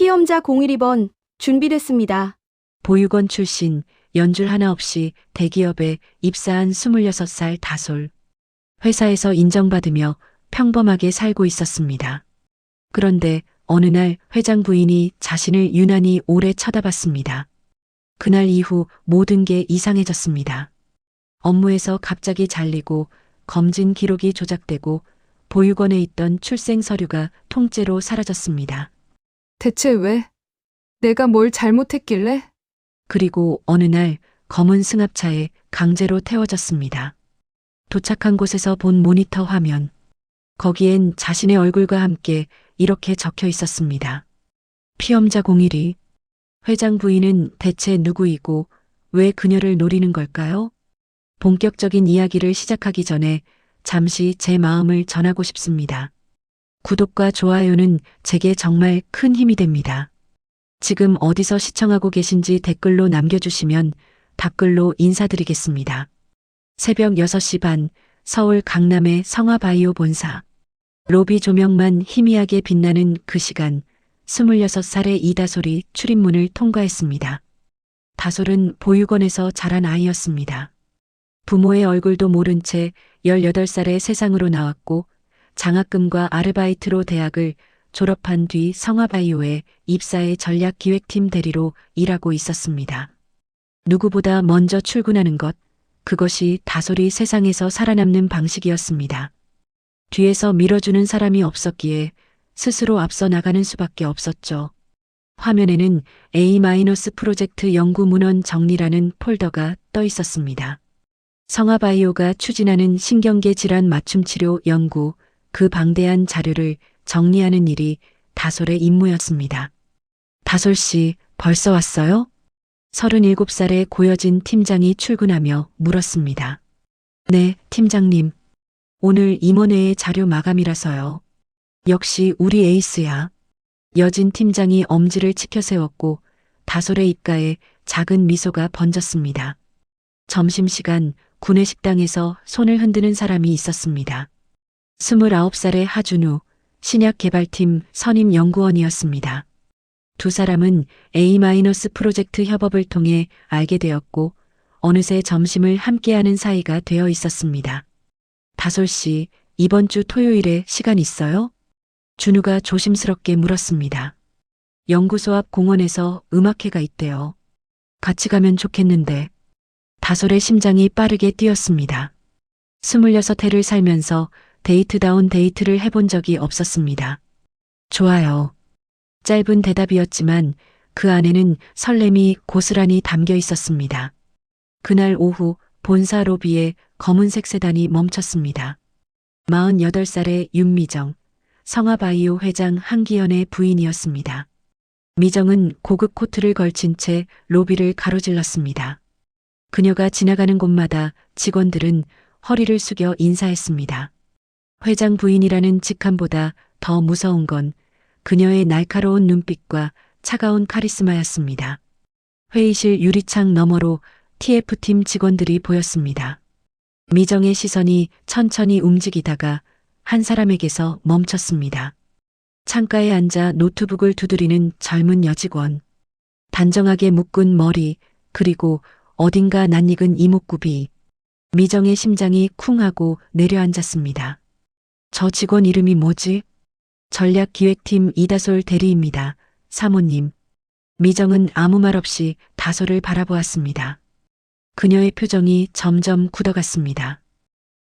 피험자 012번 준비됐습니다. 보육원 출신, 연줄 하나 없이 대기업에 입사한 26살 다솔. 회사에서 인정받으며 평범하게 살고 있었습니다. 그런데 어느 날 회장 부인이 자신을 유난히 오래 쳐다봤습니다. 그날 이후 모든 게 이상해졌습니다. 업무에서 갑자기 잘리고 검진 기록이 조작되고 보육원에 있던 출생 서류가 통째로 사라졌습니다. 대체 왜? 내가 뭘 잘못했길래? 그리고 어느 날 검은 승합차에 강제로 태워졌습니다. 도착한 곳에서 본 모니터 화면. 거기엔 자신의 얼굴과 함께 이렇게 적혀 있었습니다. 피험자 012. 회장 부인은 대체 누구이고 왜 그녀를 노리는 걸까요? 본격적인 이야기를 시작하기 전에 잠시 제 마음을 전하고 싶습니다. 구독과 좋아요는 제게 정말 큰 힘이 됩니다. 지금 어디서 시청하고 계신지 댓글로 남겨주시면 답글로 인사드리겠습니다. 새벽 6시 반, 서울 강남의 성화바이오 본사. 로비 조명만 희미하게 빛나는 그 시간, 26살의 이다솔이 출입문을 통과했습니다. 다솔은 보육원에서 자란 아이였습니다. 부모의 얼굴도 모른 채 18살에 세상으로 나왔고 장학금과 아르바이트로 대학을 졸업한 뒤 성화바이오에 입사해 전략기획팀 대리로 일하고 있었습니다. 누구보다 먼저 출근하는 것, 그것이 다솔이 세상에서 살아남는 방식이었습니다. 뒤에서 밀어주는 사람이 없었기에 스스로 앞서 나가는 수밖에 없었죠. 화면에는 A- 프로젝트 연구 문헌 정리라는 폴더가 떠 있었습니다. 성화바이오가 추진하는 신경계 질환 맞춤 치료 연구, 그 방대한 자료를 정리하는 일이 다솔의 임무였습니다. 다솔 씨, 벌써 왔어요? 37살의 고여진 팀장이 출근하며 물었습니다. 네, 팀장님. 오늘 임원회의 자료 마감이라서요. 역시 우리 에이스야. 여진 팀장이 엄지를 치켜세웠고 다솔의 입가에 작은 미소가 번졌습니다. 점심시간 구내식당에서 손을 흔드는 사람이 있었습니다. 29살의 하준우, 신약개발팀 선임연구원이었습니다. 두 사람은 A- 프로젝트 협업을 통해 알게 되었고 어느새 점심을 함께하는 사이가 되어 있었습니다. 다솔 씨, 이번 주 토요일에 시간 있어요? 준우가 조심스럽게 물었습니다. 연구소 앞 공원에서 음악회가 있대요. 같이 가면 좋겠는데. 다솔의 심장이 빠르게 뛰었습니다. 26회를 살면서 데이트다운 데이트를 해본 적이 없었습니다. 좋아요. 짧은 대답이었지만 그 안에는 설렘이 고스란히 담겨 있었습니다. 그날 오후 본사 로비에 검은색 세단이 멈췄습니다. 48살의 윤미정, 성화바이오 회장 한기현의 부인이었습니다. 미정은 고급 코트를 걸친 채 로비를 가로질렀습니다. 그녀가 지나가는 곳마다 직원들은 허리를 숙여 인사했습니다. 회장 부인이라는 직함보다 더 무서운 건 그녀의 날카로운 눈빛과 차가운 카리스마였습니다. 회의실 유리창 너머로 TF팀 직원들이 보였습니다. 미정의 시선이 천천히 움직이다가 한 사람에게서 멈췄습니다. 창가에 앉아 노트북을 두드리는 젊은 여직원. 단정하게 묶은 머리, 그리고 어딘가 낯익은 이목구비. 미정의 심장이 쿵 하고 내려앉았습니다. 저 직원 이름이 뭐지? 전략기획팀 이다솔 대리입니다. 사모님. 미정은 아무 말 없이 다솔을 바라보았습니다. 그녀의 표정이 점점 굳어갔습니다.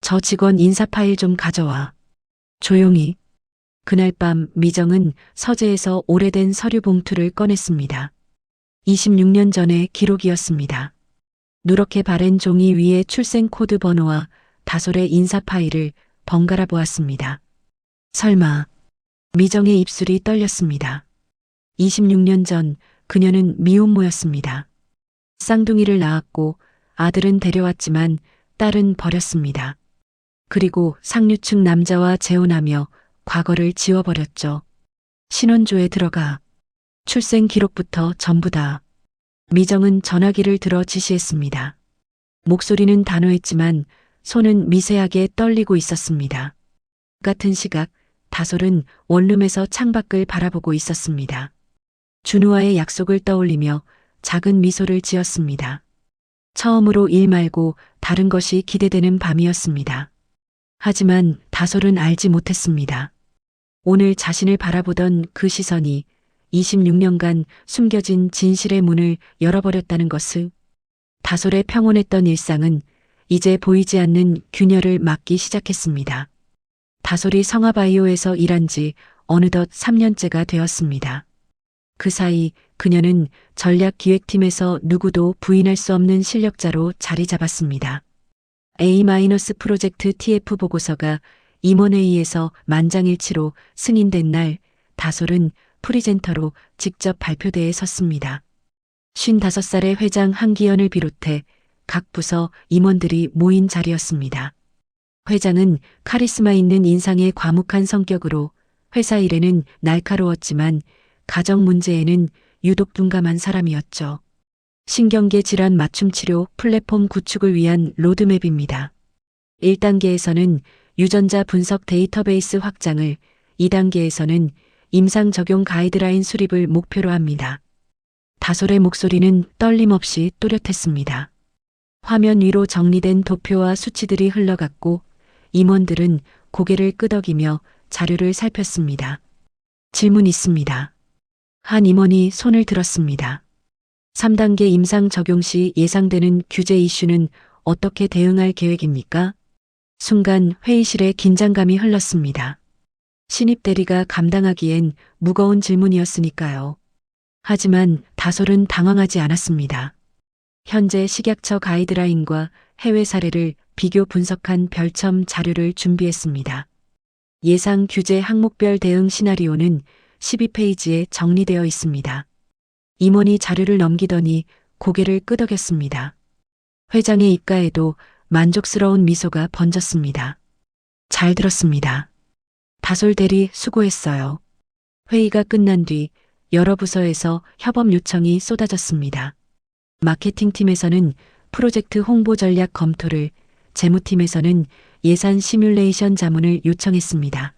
저 직원 인사 파일 좀 가져와. 조용히. 그날 밤 미정은 서재에서 오래된 서류 봉투를 꺼냈습니다. 26년 전의 기록이었습니다. 누렇게 바랜 종이 위에 출생 코드 번호와 다솔의 인사 파일을 번갈아 보았습니다. 설마. 미정의 입술이 떨렸습니다. 26년 전 그녀는 미혼모였습니다. 쌍둥이를 낳았고 아들은 데려왔지만 딸은 버렸습니다. 그리고 상류층 남자와 재혼하며 과거를 지워버렸죠. 신혼조에 들어가. 출생 기록부터 전부 다. 미정은 전화기를 들어 지시했습니다. 목소리는 단호했지만 손은 미세하게 떨리고 있었습니다. 같은 시각 다솔은 원룸에서 창밖을 바라보고 있었습니다. 준우와의 약속을 떠올리며 작은 미소를 지었습니다. 처음으로 일 말고 다른 것이 기대되는 밤이었습니다. 하지만 다솔은 알지 못했습니다. 오늘 자신을 바라보던 그 시선이 26년간 숨겨진 진실의 문을 열어버렸다는 것을. 다솔의 평온했던 일상은 이제 보이지 않는 균열을 맞기 시작했습니다. 다솔이 성화바이오에서 일한 지 어느덧 3년째가 되었습니다. 그 사이 그녀는 전략기획팀에서 누구도 부인할 수 없는 실력자로 자리 잡았습니다. A- 프로젝트 TF 보고서가 임원회의에서 만장일치로 승인된 날, 다솔은 프리젠터로 직접 발표대에 섰습니다. 55살의 회장 한기현을 비롯해 각 부서 임원들이 모인 자리였습니다. 회장은 카리스마 있는 인상의 과묵한 성격으로 회사 일에는 날카로웠지만 가정 문제에는 유독 둔감한 사람이었죠. 신경계 질환 맞춤 치료 플랫폼 구축을 위한 로드맵입니다. 1단계에서는 유전자 분석 데이터베이스 확장을, 2단계에서는 임상 적용 가이드라인 수립을 목표로 합니다. 다솔의 목소리는 떨림 없이 또렷했습니다. 화면 위로 정리된 도표와 수치들이 흘러갔고 임원들은 고개를 끄덕이며 자료를 살폈습니다. 질문 있습니다. 한 임원이 손을 들었습니다. 3단계 임상 적용 시 예상되는 규제 이슈는 어떻게 대응할 계획입니까? 순간 회의실에 긴장감이 흘렀습니다. 신입 대리가 감당하기엔 무거운 질문이었으니까요. 하지만 다솔은 당황하지 않았습니다. 현재 식약처 가이드라인과 해외 사례를 비교 분석한 별첨 자료를 준비했습니다. 예상 규제 항목별 대응 시나리오는 12페이지에 정리되어 있습니다. 임원이 자료를 넘기더니 고개를 끄덕였습니다. 회장의 입가에도 만족스러운 미소가 번졌습니다. 잘 들었습니다. 다솔 대리 수고했어요. 회의가 끝난 뒤 여러 부서에서 협업 요청이 쏟아졌습니다. 마케팅팀에서는 프로젝트 홍보 전략 검토를, 재무팀에서는 예산 시뮬레이션 자문을 요청했습니다.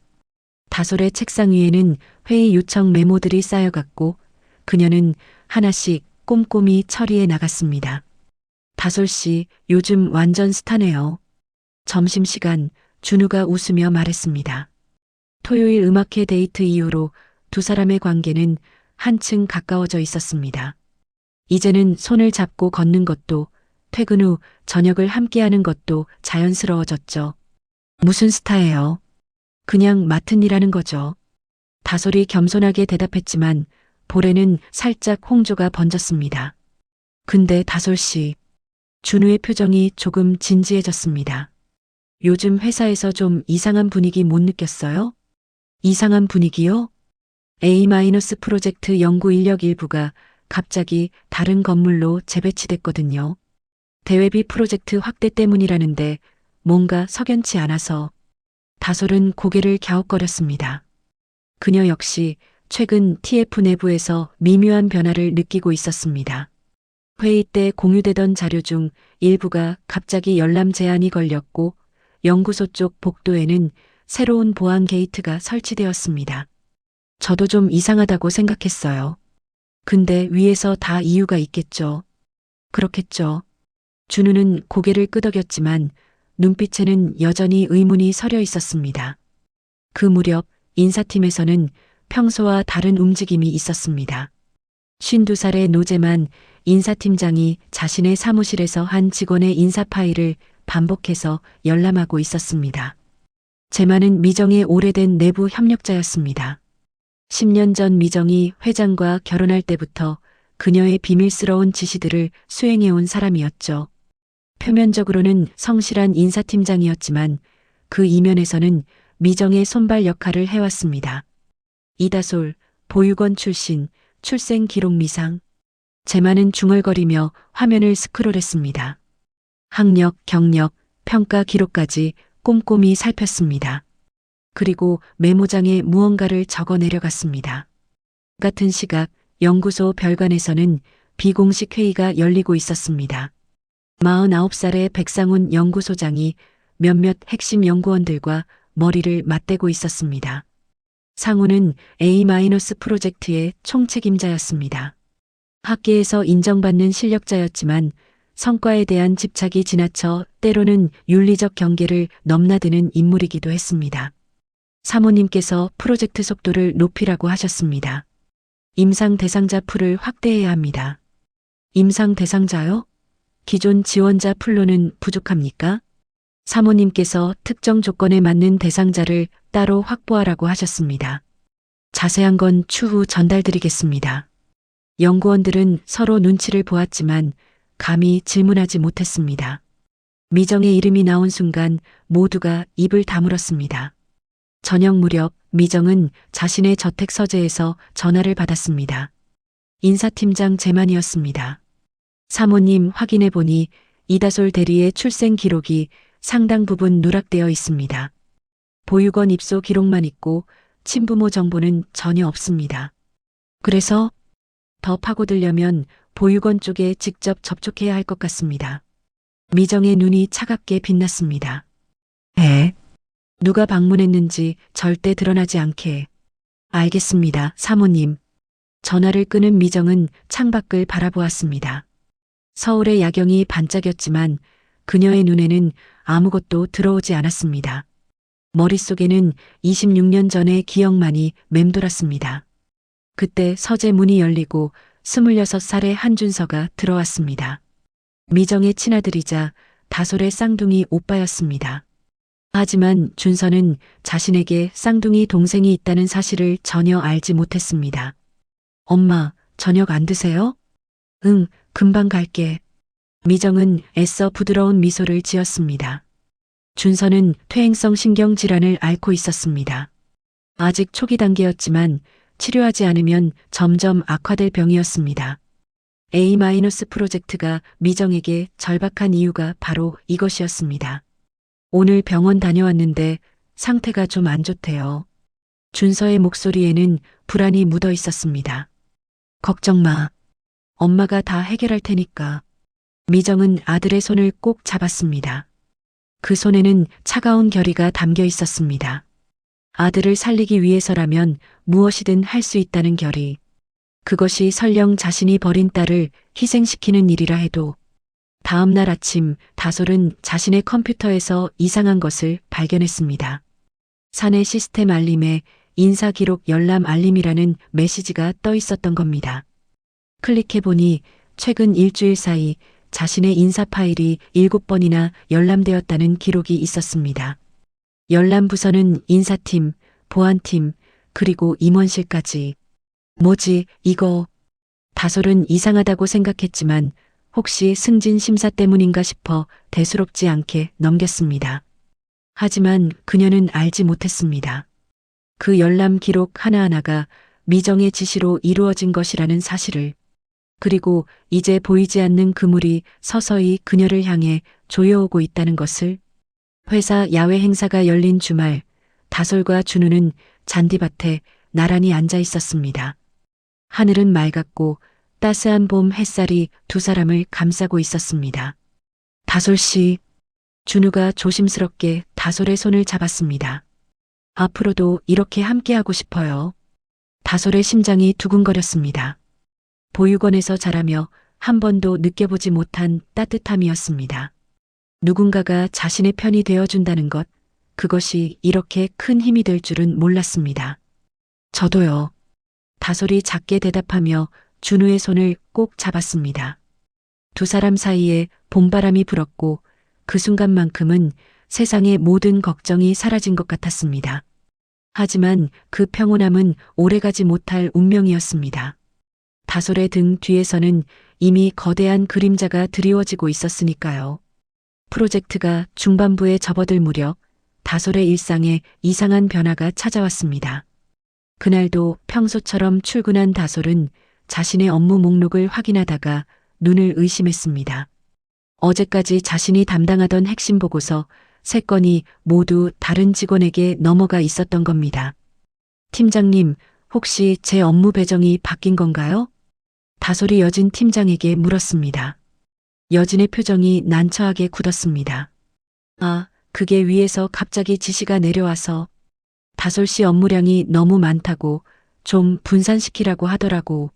다솔의 책상 위에는 회의 요청 메모들이 쌓여갔고 그녀는 하나씩 꼼꼼히 처리해 나갔습니다. 다솔 씨, 요즘 완전 스타네요. 점심시간 준우가 웃으며 말했습니다. 토요일 음악회 데이트 이후로 두 사람의 관계는 한층 가까워져 있었습니다. 이제는 손을 잡고 걷는 것도, 퇴근 후 저녁을 함께하는 것도 자연스러워졌죠. 무슨 스타예요? 그냥 맡은 일하는 거죠. 다솔이 겸손하게 대답했지만 볼에는 살짝 홍조가 번졌습니다. 근데 다솔 씨, 준우의 표정이 조금 진지해졌습니다. 요즘 회사에서 좀 이상한 분위기 못 느꼈어요? 이상한 분위기요? A- 프로젝트 연구 인력 일부가 갑자기 다른 건물로 재배치됐거든요. 대외비 프로젝트 확대 때문이라는데 뭔가 석연치 않아서. 다솔은 고개를 갸웃거렸습니다. 그녀 역시 최근 TF 내부에서 미묘한 변화를 느끼고 있었습니다. 회의 때 공유되던 자료 중 일부가 갑자기 열람 제한이 걸렸고 연구소 쪽 복도에는 새로운 보안 게이트가 설치되었습니다. 저도 좀 이상하다고 생각했어요. 근데 위에서 다 이유가 있겠죠. 그렇겠죠. 준우는 고개를 끄덕였지만 눈빛에는 여전히 의문이 서려 있었습니다. 그 무렵 인사팀에서는 평소와 다른 움직임이 있었습니다. 52살의 노재만 인사팀장이 자신의 사무실에서 한 직원의 인사 파일을 반복해서 열람하고 있었습니다. 재만은 미정의 오래된 내부 협력자였습니다. 10년 전 미정이 회장과 결혼할 때부터 그녀의 비밀스러운 지시들을 수행해온 사람이었죠. 표면적으로는 성실한 인사팀장이었지만 그 이면에서는 미정의 손발 역할을 해왔습니다. 이다솔, 보육원 출신, 출생 기록 미상. 재만은 중얼거리며 화면을 스크롤했습니다. 학력, 경력, 평가 기록까지 꼼꼼히 살폈습니다. 그리고 메모장에 무언가를 적어 내려갔습니다. 같은 시각 연구소 별관에서는 비공식 회의가 열리고 있었습니다. 49살의 백상훈 연구소장이 몇몇 핵심 연구원들과 머리를 맞대고 있었습니다. 상우는 A- 프로젝트의 총책임자였습니다. 학계에서 인정받는 실력자였지만 성과에 대한 집착이 지나쳐 때로는 윤리적 경계를 넘나드는 인물이기도 했습니다. 사모님께서 프로젝트 속도를 높이라고 하셨습니다. 임상 대상자 풀을 확대해야 합니다. 임상 대상자요? 기존 지원자 풀로는 부족합니까? 사모님께서 특정 조건에 맞는 대상자를 따로 확보하라고 하셨습니다. 자세한 건 추후 전달드리겠습니다. 연구원들은 서로 눈치를 보았지만 감히 질문하지 못했습니다. 미정의 이름이 나온 순간 모두가 입을 다물었습니다. 저녁 무렵 미정은 자신의 저택 서재에서 전화를 받았습니다. 인사팀장 재만이었습니다. 사모님 확인해 보니 이다솔 대리의 출생 기록이 상당 부분 누락되어 있습니다. 보육원 입소 기록만 있고 친부모 정보는 전혀 없습니다. 그래서 더 파고들려면 보육원 쪽에 직접 접촉해야 할 것 같습니다. 미정의 눈이 차갑게 빛났습니다. 누가 방문했는지 절대 드러나지 않게. 알겠습니다, 사모님. 전화를 끊은 미정은 창밖을 바라보았습니다. 서울의 야경이 반짝였지만 그녀의 눈에는 아무것도 들어오지 않았습니다. 머릿속에는 26년 전의 기억만이 맴돌았습니다. 그때 서재 문이 열리고 26살의 한준서가 들어왔습니다. 미정의 친아들이자 다솔의 쌍둥이 오빠였습니다. 하지만 준서는 자신에게 쌍둥이 동생이 있다는 사실을 전혀 알지 못했습니다. 엄마, 저녁 안 드세요? 응, 금방 갈게. 미정은 애써 부드러운 미소를 지었습니다. 준서는 퇴행성 신경질환을 앓고 있었습니다. 아직 초기 단계였지만 치료하지 않으면 점점 악화될 병이었습니다. A- 프로젝트가 미정에게 절박한 이유가 바로 이것이었습니다. 오늘 병원 다녀왔는데 상태가 좀 안 좋대요. 준서의 목소리에는 불안이 묻어 있었습니다. 걱정 마. 엄마가 다 해결할 테니까. 미정은 아들의 손을 꼭 잡았습니다. 그 손에는 차가운 결의가 담겨 있었습니다. 아들을 살리기 위해서라면 무엇이든 할 수 있다는 결의. 그것이 설령 자신이 버린 딸을 희생시키는 일이라 해도. 다음 날 아침 다솔은 자신의 컴퓨터에서 이상한 것을 발견했습니다. 사내 시스템 알림에 인사기록 열람 알림이라는 메시지가 떠 있었던 겁니다. 클릭해보니 최근 일주일 사이 자신의 인사 파일이 7번이나 열람되었다는 기록이 있었습니다. 열람 부서는 인사팀, 보안팀, 그리고 임원실까지. 뭐지, 이거. 다솔은 이상하다고 생각했지만 혹시 승진 심사 때문인가 싶어 대수롭지 않게 넘겼습니다. 하지만 그녀는 알지 못했습니다. 그 열람 기록 하나하나가 미정의 지시로 이루어진 것이라는 사실을. 그리고 이제 보이지 않는 그물이 서서히 그녀를 향해 조여오고 있다는 것을. 회사 야외 행사가 열린 주말, 다솔과 준우는 잔디밭에 나란히 앉아 있었습니다. 하늘은 맑았고 따스한 봄 햇살이 두 사람을 감싸고 있었습니다. 다솔 씨, 준우가 조심스럽게 다솔의 손을 잡았습니다. 앞으로도 이렇게 함께하고 싶어요. 다솔의 심장이 두근거렸습니다. 보육원에서 자라며 한 번도 느껴보지 못한 따뜻함이었습니다. 누군가가 자신의 편이 되어준다는 것, 그것이 이렇게 큰 힘이 될 줄은 몰랐습니다. 저도요. 다솔이 작게 대답하며 준우의 손을 꼭 잡았습니다. 두 사람 사이에 봄바람이 불었고 그 순간만큼은 세상의 모든 걱정이 사라진 것 같았습니다. 하지만 그 평온함은 오래가지 못할 운명이었습니다. 다솔의 등 뒤에서는 이미 거대한 그림자가 드리워지고 있었으니까요. 프로젝트가 중반부에 접어들 무렵 다솔의 일상에 이상한 변화가 찾아왔습니다. 그날도 평소처럼 출근한 다솔은 자신의 업무 목록을 확인하다가 눈을 의심했습니다. 어제까지 자신이 담당하던 핵심 보고서 3건이 모두 다른 직원에게 넘어가 있었던 겁니다. 팀장님, 혹시 제 업무 배정이 바뀐 건가요? 다솔이 여진 팀장에게 물었습니다. 여진의 표정이 난처하게 굳었습니다. 아, 그게 위에서 갑자기 지시가 내려와서. 다솔 씨 업무량이 너무 많다고 좀 분산시키라고 하더라고.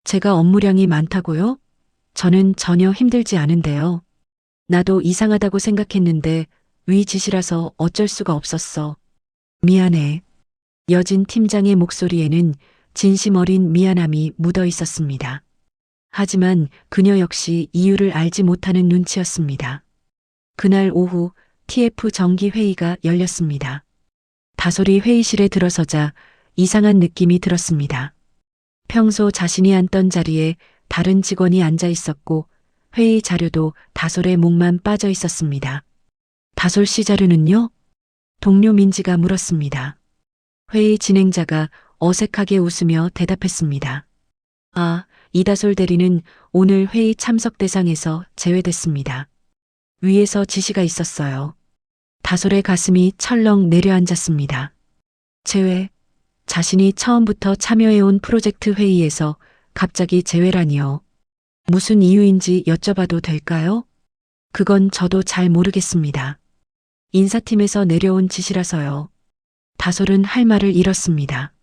제가 업무량이 많다고요? 저는 전혀 힘들지 않은데요. 나도 이상하다고 생각했는데 위 지시라서 어쩔 수가 없었어. 미안해. 여진 팀장의 목소리에는 진심 어린 미안함이 묻어 있었습니다. 하지만 그녀 역시 이유를 알지 못하는 눈치였습니다. 그날 오후 TF 정기 회의가 열렸습니다. 다솔이 회의실에 들어서자 이상한 느낌이 들었습니다. 평소 자신이 앉던 자리에 다른 직원이 앉아 있었고 회의 자료도 다솔의 목만 빠져 있었습니다. 다솔 씨 자료는요? 동료 민지가 물었습니다. 회의 진행자가 어색하게 웃으며 대답했습니다. 아, 이다솔 대리는 오늘 회의 참석 대상에서 제외됐습니다. 위에서 지시가 있었어요. 다솔의 가슴이 철렁 내려앉았습니다. 제외? 자신이 처음부터 참여해온 프로젝트 회의에서 갑자기 제외라니요. 무슨 이유인지 여쭤봐도 될까요? 그건 저도 잘 모르겠습니다. 인사팀에서 내려온 지시라서요. 다솔은 할 말을 잃었습니다.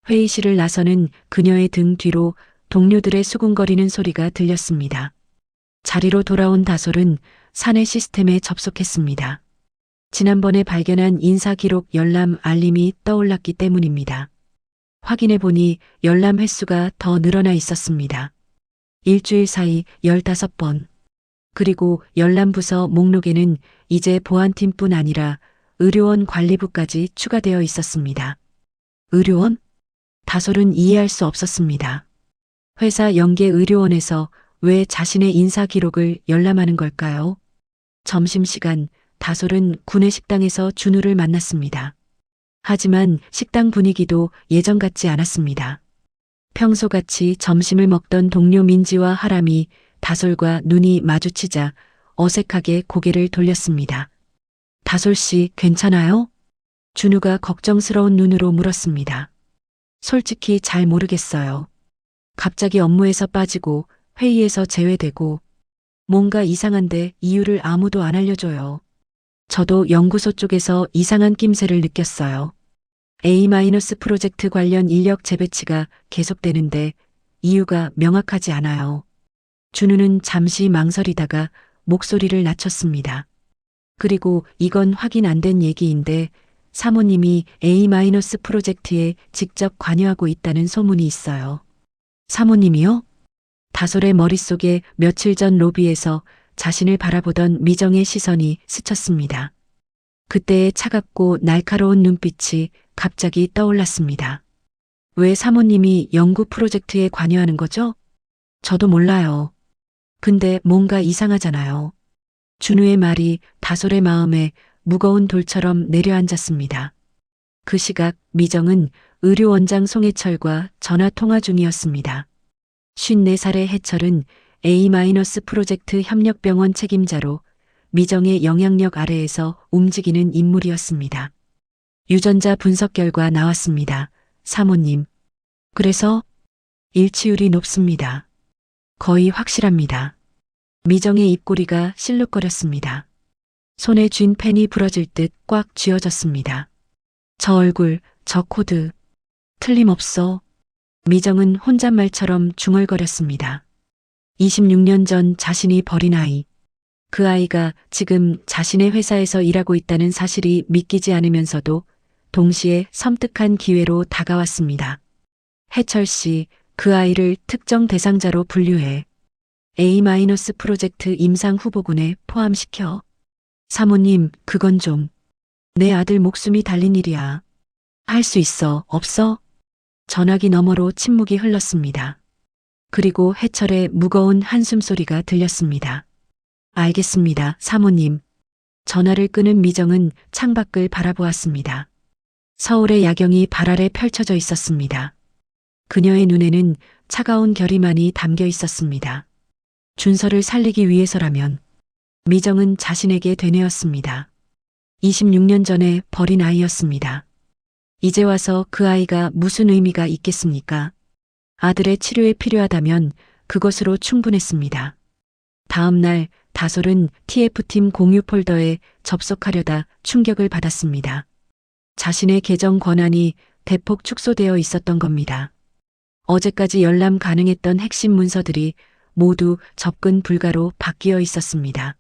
회의실을 나서는 그녀의 등 뒤로 동료들의 수군거리는 소리가 들렸습니다. 자리로 돌아온 다솔은 사내 시스템에 접속했습니다. 지난번에 발견한 인사 기록 열람 알림이 떠올랐기 때문입니다. 확인해 보니 열람 횟수가 더 늘어나 있었습니다. 일주일 사이 15번. 그리고 열람 부서 목록에는 이제 보안팀뿐 아니라 의료원 관리부까지 추가되어 있었습니다. 의료원? 다솔은 이해할 수 없었습니다. 회사 연계 의료원에서 왜 자신의 인사 기록을 열람하는 걸까요? 점심시간 다솔은 구내 식당에서 준우를 만났습니다. 하지만 식당 분위기도 예전 같지 않았습니다. 평소같이 점심을 먹던 동료 민지와 하람이 다솔과 눈이 마주치자 어색하게 고개를 돌렸습니다. 다솔 씨 괜찮아요? 준우가 걱정스러운 눈으로 물었습니다. 솔직히 잘 모르겠어요. 갑자기 업무에서 빠지고 회의에서 제외되고 뭔가 이상한데 이유를 아무도 안 알려줘요. 저도 연구소 쪽에서 이상한 낌새를 느꼈어요. A- 프로젝트 관련 인력 재배치가 계속되는데 이유가 명확하지 않아요. 준우는 잠시 망설이다가 목소리를 낮췄습니다. 그리고 이건 확인 안 된 얘기인데 사모님이 A- 프로젝트에 직접 관여하고 있다는 소문이 있어요. 사모님이요? 다솔의 머릿속에 며칠 전 로비에서 자신을 바라보던 미정의 시선이 스쳤습니다. 그때의 차갑고 날카로운 눈빛이 갑자기 떠올랐습니다. 왜 사모님이 연구 프로젝트에 관여하는 거죠? 저도 몰라요. 근데 뭔가 이상하잖아요. 준우의 말이 다솔의 마음에 무거운 돌처럼 내려앉았습니다. 그 시각 미정은 의료원장 송해철과 전화 통화 중이었습니다. 54살의 해철은 A- 프로젝트 협력병원 책임자로 미정의 영향력 아래에서 움직이는 인물이었습니다. 유전자 분석 결과 나왔습니다. 사모님. 그래서 일치율이 높습니다. 거의 확실합니다. 미정의 입꼬리가 실룩거렸습니다. 손에 쥔 펜이 부러질 듯 꽉 쥐어졌습니다. 저 얼굴, 저 코드. 틀림없어. 미정은 혼잣말처럼 중얼거렸습니다. 26년 전 자신이 버린 아이. 그 아이가 지금 자신의 회사에서 일하고 있다는 사실이 믿기지 않으면서도 동시에 섬뜩한 기회로 다가왔습니다. 해철 씨, 그 아이를 특정 대상자로 분류해 A- 프로젝트 임상 후보군에 포함시켜. 사모님, 그건 좀. 내 아들 목숨이 달린 일이야. 할 수 있어, 없어? 전화기 너머로 침묵이 흘렀습니다. 그리고 해철의 무거운 한숨 소리가 들렸습니다. 알겠습니다, 사모님. 전화를 끄는 미정은 창밖을 바라보았습니다. 서울의 야경이 발 아래 펼쳐져 있었습니다. 그녀의 눈에는 차가운 결의만이 담겨 있었습니다. 준서를 살리기 위해서라면 미정은 자신에게 되뇌었습니다. 26년 전에 버린 아이였습니다. 이제 와서 그 아이가 무슨 의미가 있겠습니까? 아들의 치료에 필요하다면 그것으로 충분했습니다. 다음 날 다솔은 TF팀 공유 폴더에 접속하려다 충격을 받았습니다. 자신의 계정 권한이 대폭 축소되어 있었던 겁니다. 어제까지 열람 가능했던 핵심 문서들이 모두 접근 불가로 바뀌어 있었습니다.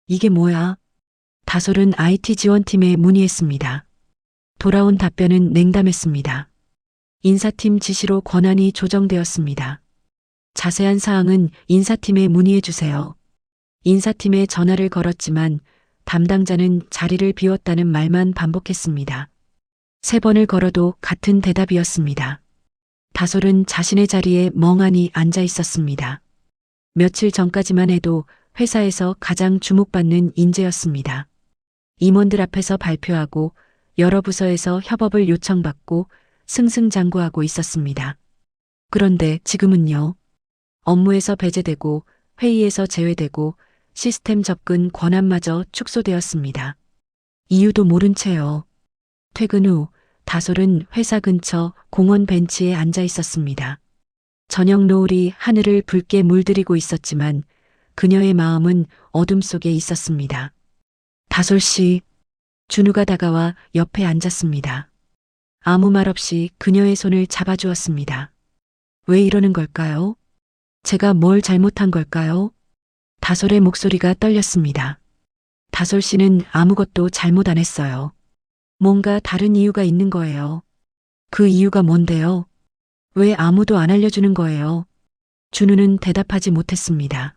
이게 뭐야? 다솔은 IT 지원팀에 문의했습니다. 돌아온 답변은 냉담했습니다. 인사팀 지시로 권한이 조정되었습니다. 자세한 사항은 인사팀에 문의해 주세요. 인사팀에 전화를 걸었지만 담당자는 자리를 비웠다는 말만 반복했습니다. 3번을 걸어도 같은 대답이었습니다. 다솔은 자신의 자리에 멍하니 앉아 있었습니다. 며칠 전까지만 해도 회사에서 가장 주목받는 인재였습니다. 임원들 앞에서 발표하고 여러 부서에서 협업을 요청받고 승승장구하고 있었습니다. 그런데 지금은요. 업무에서 배제되고 회의에서 제외되고 시스템 접근 권한마저 축소되었습니다. 이유도 모른 채요. 퇴근 후 다솔은 회사 근처 공원 벤치에 앉아 있었습니다. 저녁 노을이 하늘을 붉게 물들이고 있었지만 그녀의 마음은 어둠 속에 있었습니다. 다솔 씨, 준우가 다가와 옆에 앉았습니다. 아무 말 없이 그녀의 손을 잡아주었습니다. 왜 이러는 걸까요? 제가 뭘 잘못한 걸까요? 다솔의 목소리가 떨렸습니다. 다솔 씨는 아무것도 잘못 안 했어요. 뭔가 다른 이유가 있는 거예요. 그 이유가 뭔데요? 왜 아무도 안 알려주는 거예요? 준우는 대답하지 못했습니다.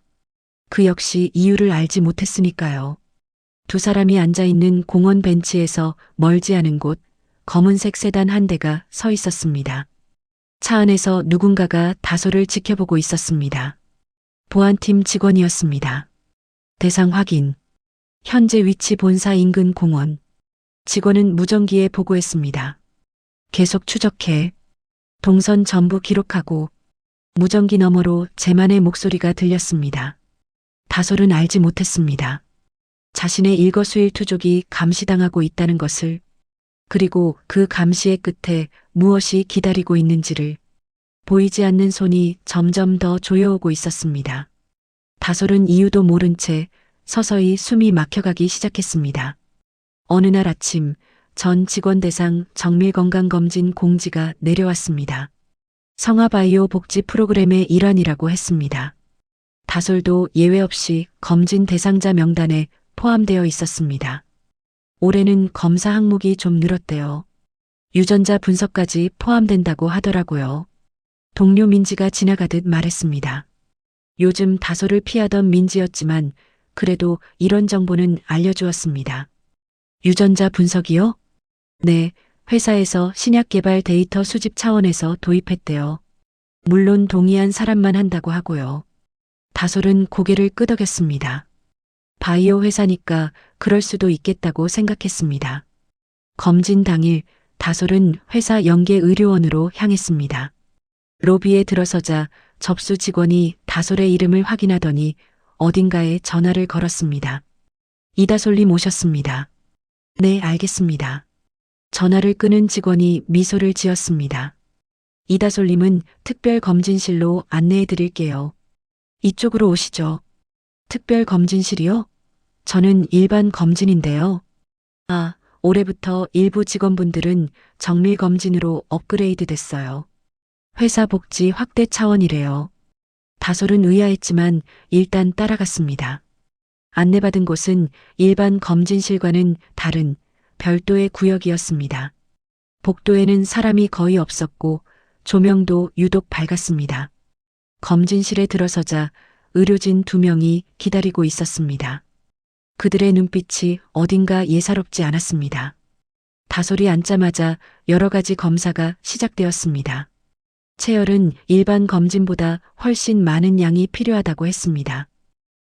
그 역시 이유를 알지 못했으니까요. 두 사람이 앉아있는 공원 벤치에서 멀지 않은 곳 검은색 세단 한 대가 서 있었습니다. 차 안에서 누군가가 다솔을 지켜보고 있었습니다. 보안팀 직원이었습니다. 대상 확인. 현재 위치 본사 인근 공원. 직원은 무전기에 보고했습니다. 계속 추적해. 동선 전부 기록하고. 무전기 너머로 제만의 목소리가 들렸습니다. 다솔은 알지 못했습니다. 자신의 일거수일투족이 감시당하고 있다는 것을, 그리고 그 감시의 끝에 무엇이 기다리고 있는지를. 보이지 않는 손이 점점 더 조여오고 있었습니다. 다솔은 이유도 모른 채 서서히 숨이 막혀가기 시작했습니다. 어느 날 아침 전 직원 대상 정밀건강검진 공지가 내려왔습니다. 성화바이오 복지 프로그램의 일환이라고 했습니다. 다솔도 예외 없이 검진 대상자 명단에 포함되어 있었습니다. 올해는 검사 항목이 좀 늘었대요. 유전자 분석까지 포함된다고 하더라고요. 동료 민지가 지나가듯 말했습니다. 요즘 다솔을 피하던 민지였지만 그래도 이런 정보는 알려주었습니다. 유전자 분석이요? 네, 회사에서 신약 개발 데이터 수집 차원에서 도입했대요. 물론 동의한 사람만 한다고 하고요. 다솔은 고개를 끄덕였습니다. 바이오 회사니까 그럴 수도 있겠다고 생각했습니다. 검진 당일 다솔은 회사 연계 의료원으로 향했습니다. 로비에 들어서자 접수 직원이 다솔의 이름을 확인하더니 어딘가에 전화를 걸었습니다. 이다솔님 오셨습니다. 네, 알겠습니다. 전화를 끊은 직원이 미소를 지었습니다. 이다솔님은 특별검진실로 안내해 드릴게요. 이쪽으로 오시죠. 특별검진실이요? 저는 일반 검진인데요. 아, 올해부터 일부 직원분들은 정밀검진으로 업그레이드 됐어요. 회사 복지 확대 차원이래요. 다솔은 의아했지만 일단 따라갔습니다. 안내받은 곳은 일반 검진실과는 다른 별도의 구역이었습니다. 복도에는 사람이 거의 없었고 조명도 유독 밝았습니다. 검진실에 들어서자 의료진 2명이 기다리고 있었습니다. 그들의 눈빛이 어딘가 예사롭지 않았습니다. 다솔이 앉자마자 여러 가지 검사가 시작되었습니다. 체열은 일반 검진보다 훨씬 많은 양이 필요하다고 했습니다.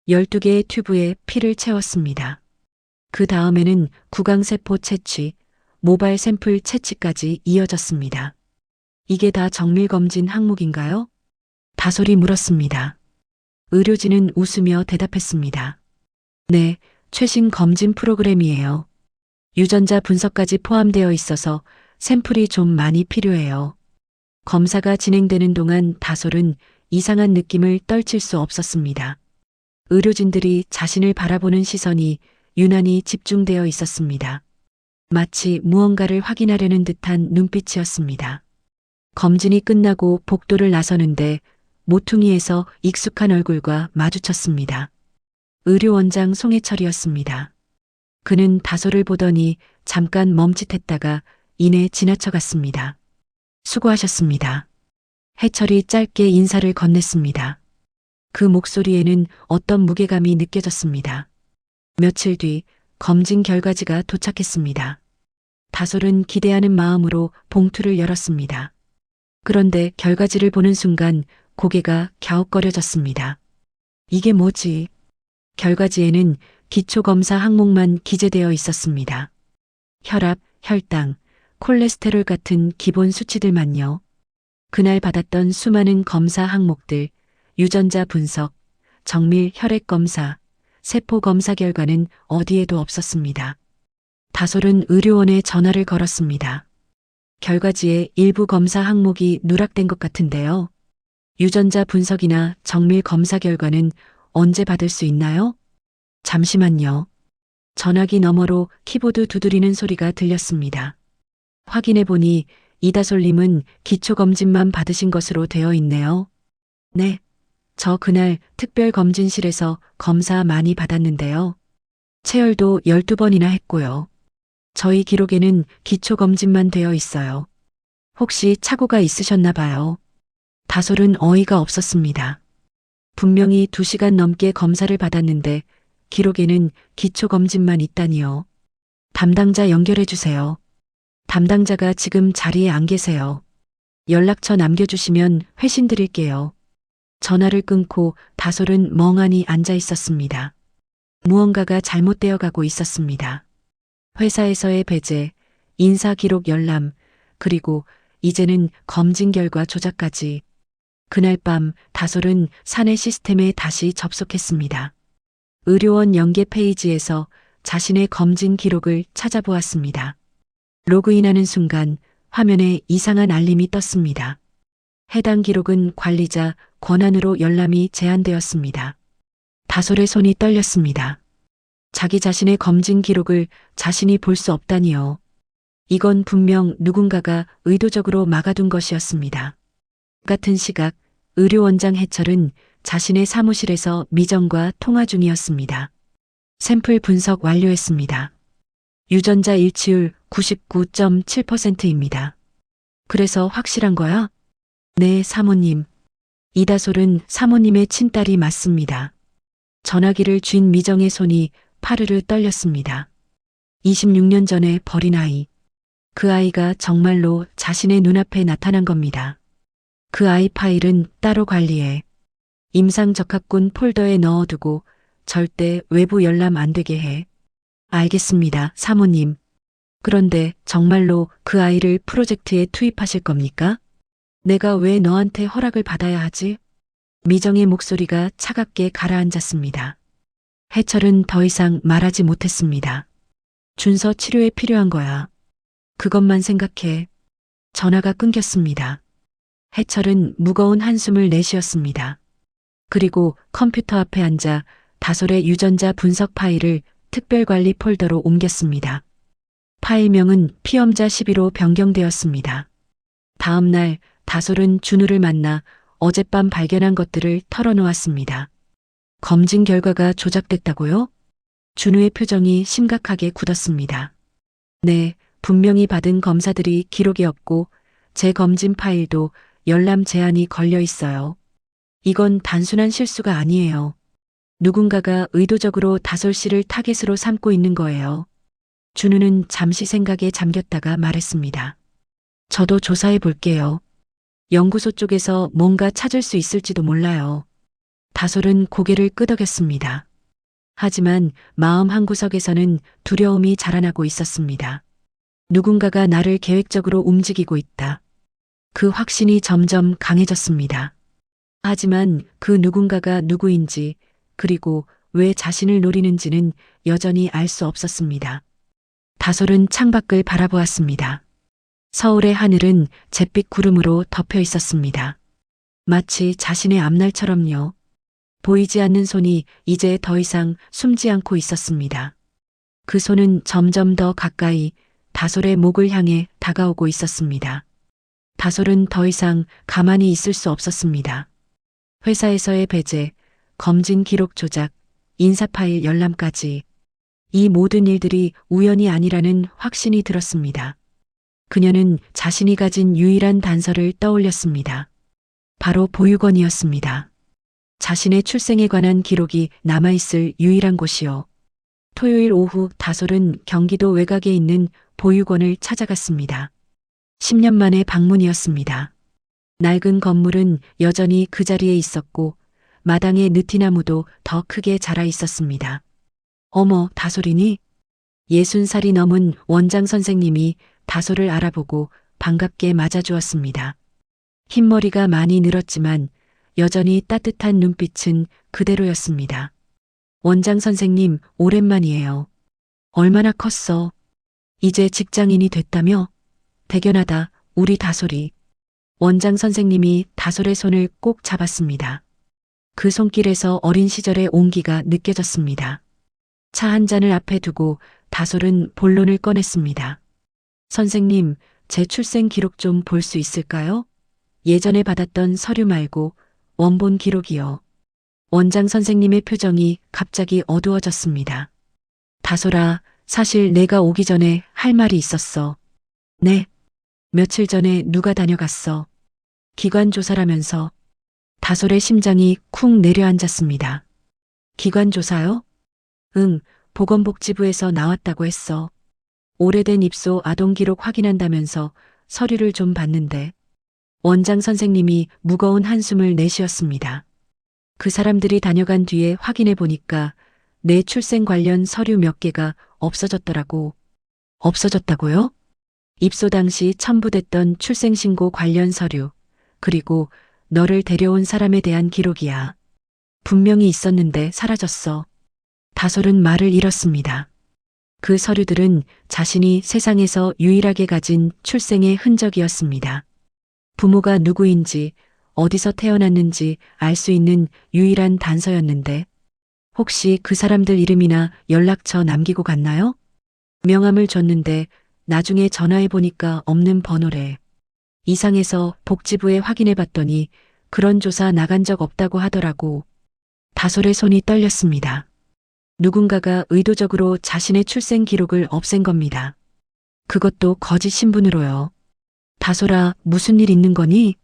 12개의 튜브에 피를 채웠습니다. 그 다음에는 구강세포 채취, 모발 샘플 채취까지 이어졌습니다. 이게 다 정밀검진 항목인가요? 다솔이 물었습니다. 의료진은 웃으며 대답했습니다. 네, 최신 검진 프로그램이에요. 유전자 분석까지 포함되어 있어서 샘플이 좀 많이 필요해요. 검사가 진행되는 동안 다솔은 이상한 느낌을 떨칠 수 없었습니다. 의료진들이 자신을 바라보는 시선이 유난히 집중되어 있었습니다. 마치 무언가를 확인하려는 듯한 눈빛이었습니다. 검진이 끝나고 복도를 나서는데 모퉁이에서 익숙한 얼굴과 마주쳤습니다. 의료원장 송해철이었습니다. 그는 다소를 보더니 잠깐 멈칫했다가 이내 지나쳐갔습니다. 수고하셨습니다. 해철이 짧게 인사를 건넸습니다. 그 목소리에는 어떤 무게감이 느껴졌습니다. 며칠 뒤 검진 결과지가 도착했습니다. 다솔은 기대하는 마음으로 봉투를 열었습니다. 그런데 결과지를 보는 순간 고개가 갸웃거려졌습니다. 이게 뭐지? 결과지에는 기초검사 항목만 기재되어 있었습니다. 혈압, 혈당, 콜레스테롤 같은 기본 수치들만요. 그날 받았던 수많은 검사 항목들, 유전자 분석, 정밀 혈액 검사, 세포 검사 결과는 어디에도 없었습니다. 다솔은 의료원에 전화를 걸었습니다. 결과지에 일부 검사 항목이 누락된 것 같은데요. 유전자 분석이나 정밀 검사 결과는 언제 받을 수 있나요? 잠시만요. 전화기 너머로 키보드 두드리는 소리가 들렸습니다. 확인해 보니 이다솔님은 기초검진만 받으신 것으로 되어 있네요. 네. 저 그날 특별검진실에서 검사 많이 받았는데요. 체열도 12번이나 했고요. 저희 기록에는 기초검진만 되어 있어요. 혹시 착오가 있으셨나 봐요. 다솔은 어이가 없었습니다. 분명히 2시간 넘게 검사를 받았는데 기록에는 기초검진만 있다니요. 담당자 연결해 주세요. 담당자가 지금 자리에 안 계세요. 연락처 남겨주시면 회신 드릴게요. 전화를 끊고 다솔은 멍하니 앉아 있었습니다. 무언가가 잘못되어 가고 있었습니다. 회사에서의 배제, 인사 기록 열람, 그리고 이제는 검진 결과 조작까지. 그날 밤 다솔은 사내 시스템에 다시 접속했습니다. 의료원 연계 페이지에서 자신의 검진 기록을 찾아보았습니다. 로그인하는 순간 화면에 이상한 알림이 떴습니다. 해당 기록은 관리자 권한으로 열람이 제한되었습니다. 다솔의 손이 떨렸습니다. 자기 자신의 검진 기록을 자신이 볼 수 없다니요. 이건 분명 누군가가 의도적으로 막아둔 것이었습니다. 같은 시각 의료원장 해철은 자신의 사무실에서 미정과 통화 중이었습니다. 샘플 분석 완료했습니다. 유전자 일치율 99.7%입니다. 그래서 확실한 거야? 네, 사모님. 이다솔은 사모님의 친딸이 맞습니다. 전화기를 쥔 미정의 손이 파르르 떨렸습니다. 26년 전에 버린 아이. 그 아이가 정말로 자신의 눈앞에 나타난 겁니다. 그 아이 파일은 따로 관리해 임상적합군 폴더에 넣어두고 절대 외부 열람 안 되게 해. 알겠습니다, 사모님. 그런데 정말로 그 아이를 프로젝트에 투입하실 겁니까? 내가 왜 너한테 허락을 받아야 하지? 미정의 목소리가 차갑게 가라앉았습니다. 해철은 더 이상 말하지 못했습니다. 준서 치료에 필요한 거야. 그것만 생각해. 전화가 끊겼습니다. 해철은 무거운 한숨을 내쉬었습니다. 그리고 컴퓨터 앞에 앉아 다솔의 유전자 분석 파일을 특별관리 폴더로 옮겼습니다. 파일명은 피험자 12로 변경되었습니다. 다음 날 다솔은 준우를 만나 어젯밤 발견한 것들을 털어놓았습니다. 검진 결과가 조작됐다고요? 준우의 표정이 심각하게 굳었습니다. 네, 분명히 받은 검사들이 기록에 없고 제 검진 파일도 열람 제한이 걸려 있어요. 이건 단순한 실수가 아니에요. 누군가가 의도적으로 다솔 씨를 타겟으로 삼고 있는 거예요. 준우는 잠시 생각에 잠겼다가 말했습니다. 저도 조사해 볼게요. 연구소 쪽에서 뭔가 찾을 수 있을지도 몰라요. 다솔은 고개를 끄덕였습니다. 하지만 마음 한구석에서는 두려움이 자라나고 있었습니다. 누군가가 나를 계획적으로 움직이고 있다. 그 확신이 점점 강해졌습니다. 하지만 그 누군가가 누구인지 그리고 왜 자신을 노리는지는 여전히 알 수 없었습니다. 다솔은 창밖을 바라보았습니다. 서울의 하늘은 잿빛 구름으로 덮여 있었습니다. 마치 자신의 앞날처럼요. 보이지 않는 손이 이제 더 이상 숨지 않고 있었습니다. 그 손은 점점 더 가까이 다솔의 목을 향해 다가오고 있었습니다. 다솔은 더 이상 가만히 있을 수 없었습니다. 회사에서의 배제, 검진 기록 조작, 인사 파일 열람까지 이 모든 일들이 우연이 아니라는 확신이 들었습니다. 그녀는 자신이 가진 유일한 단서를 떠올렸습니다. 바로 보육원이었습니다. 자신의 출생에 관한 기록이 남아있을 유일한 곳이요. 토요일 오후 다솔은 경기도 외곽에 있는 보육원을 찾아갔습니다. 10년 만의 방문이었습니다. 낡은 건물은 여전히 그 자리에 있었고 마당에 느티나무도 더 크게 자라 있었습니다. 어머, 다솔이니? 60살이 넘은 원장 선생님이 다솔을 알아보고 반갑게 맞아주었습니다. 흰머리가 많이 늘었지만 여전히 따뜻한 눈빛은 그대로였습니다. 원장 선생님, 오랜만이에요. 얼마나 컸어? 이제 직장인이 됐다며? 대견하다, 우리 다솔이. 원장 선생님이 다솔의 손을 꼭 잡았습니다. 그 손길에서 어린 시절의 온기가 느껴졌습니다. 차 한 잔을 앞에 두고 다솔은 본론을 꺼냈습니다. 선생님, 제 출생 기록 좀 볼 수 있을까요? 예전에 받았던 서류 말고 원본 기록이요. 원장 선생님의 표정이 갑자기 어두워졌습니다. 다솔아, 사실 내가 오기 전에 할 말이 있었어. 네. 며칠 전에 누가 다녀갔어. 기관 조사라면서. 다솔의 심장이 쿵 내려앉았습니다. 기관 조사요? 응, 보건복지부에서 나왔다고 했어. 오래된 입소 아동 기록 확인한다면서 서류를 좀 봤는데. 원장 선생님이 무거운 한숨을 내쉬었습니다. 그 사람들이 다녀간 뒤에 확인해 보니까 내 출생 관련 서류 몇 개가 없어졌더라고. 없어졌다고요? 입소 당시 첨부됐던 출생신고 관련 서류, 그리고 너를 데려온 사람에 대한 기록이야. 분명히 있었는데 사라졌어. 다솔은 말을 잃었습니다. 그 서류들은 자신이 세상에서 유일하게 가진 출생의 흔적이었습니다. 부모가 누구인지, 어디서 태어났는지 알 수 있는 유일한 단서였는데, 혹시 그 사람들 이름이나 연락처 남기고 갔나요? 명함을 줬는데 나중에 전화해 보니까 없는 번호래. 이상해서 복지부에 확인해 봤더니 그런 조사 나간 적 없다고 하더라고. 다솔의 손이 떨렸습니다. 누군가가 의도적으로 자신의 출생 기록을 없앤 겁니다. 그것도 거짓 신분으로요. 다솔아, 무슨 일 있는 거니?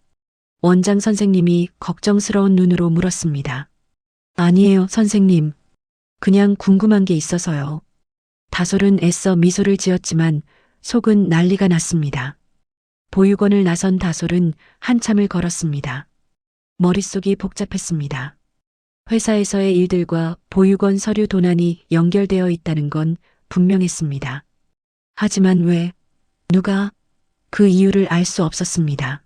원장 선생님이 걱정스러운 눈으로 물었습니다. 아니에요, 선생님. 그냥 궁금한 게 있어서요. 다솔은 애써 미소를 지었지만 속은 난리가 났습니다. 보육원을 나선 다솔은 한참을 걸었습니다. 머릿속이 복잡했습니다. 회사에서의 일들과 보육원 서류 도난이 연결되어 있다는 건 분명했습니다. 하지만 왜, 누가, 그 이유를 알 수 없었습니다.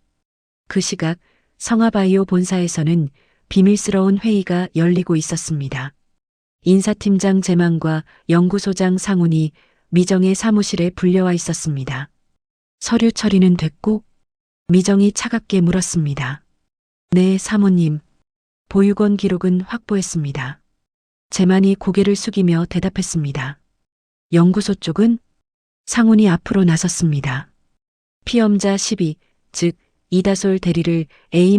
그 시각 성화바이오 본사에서는 비밀스러운 회의가 열리고 있었습니다. 인사팀장 재만과 연구소장 상훈이 미정의 사무실에 불려와 있었습니다. 서류 처리는 됐고? 미정이 차갑게 물었습니다. 네, 사모님. 보육원 기록은 확보했습니다. 재만이 고개를 숙이며 대답했습니다. 연구소 쪽은? 상훈이 앞으로 나섰습니다. 피험자 12, 즉 이다솔 대리를 A-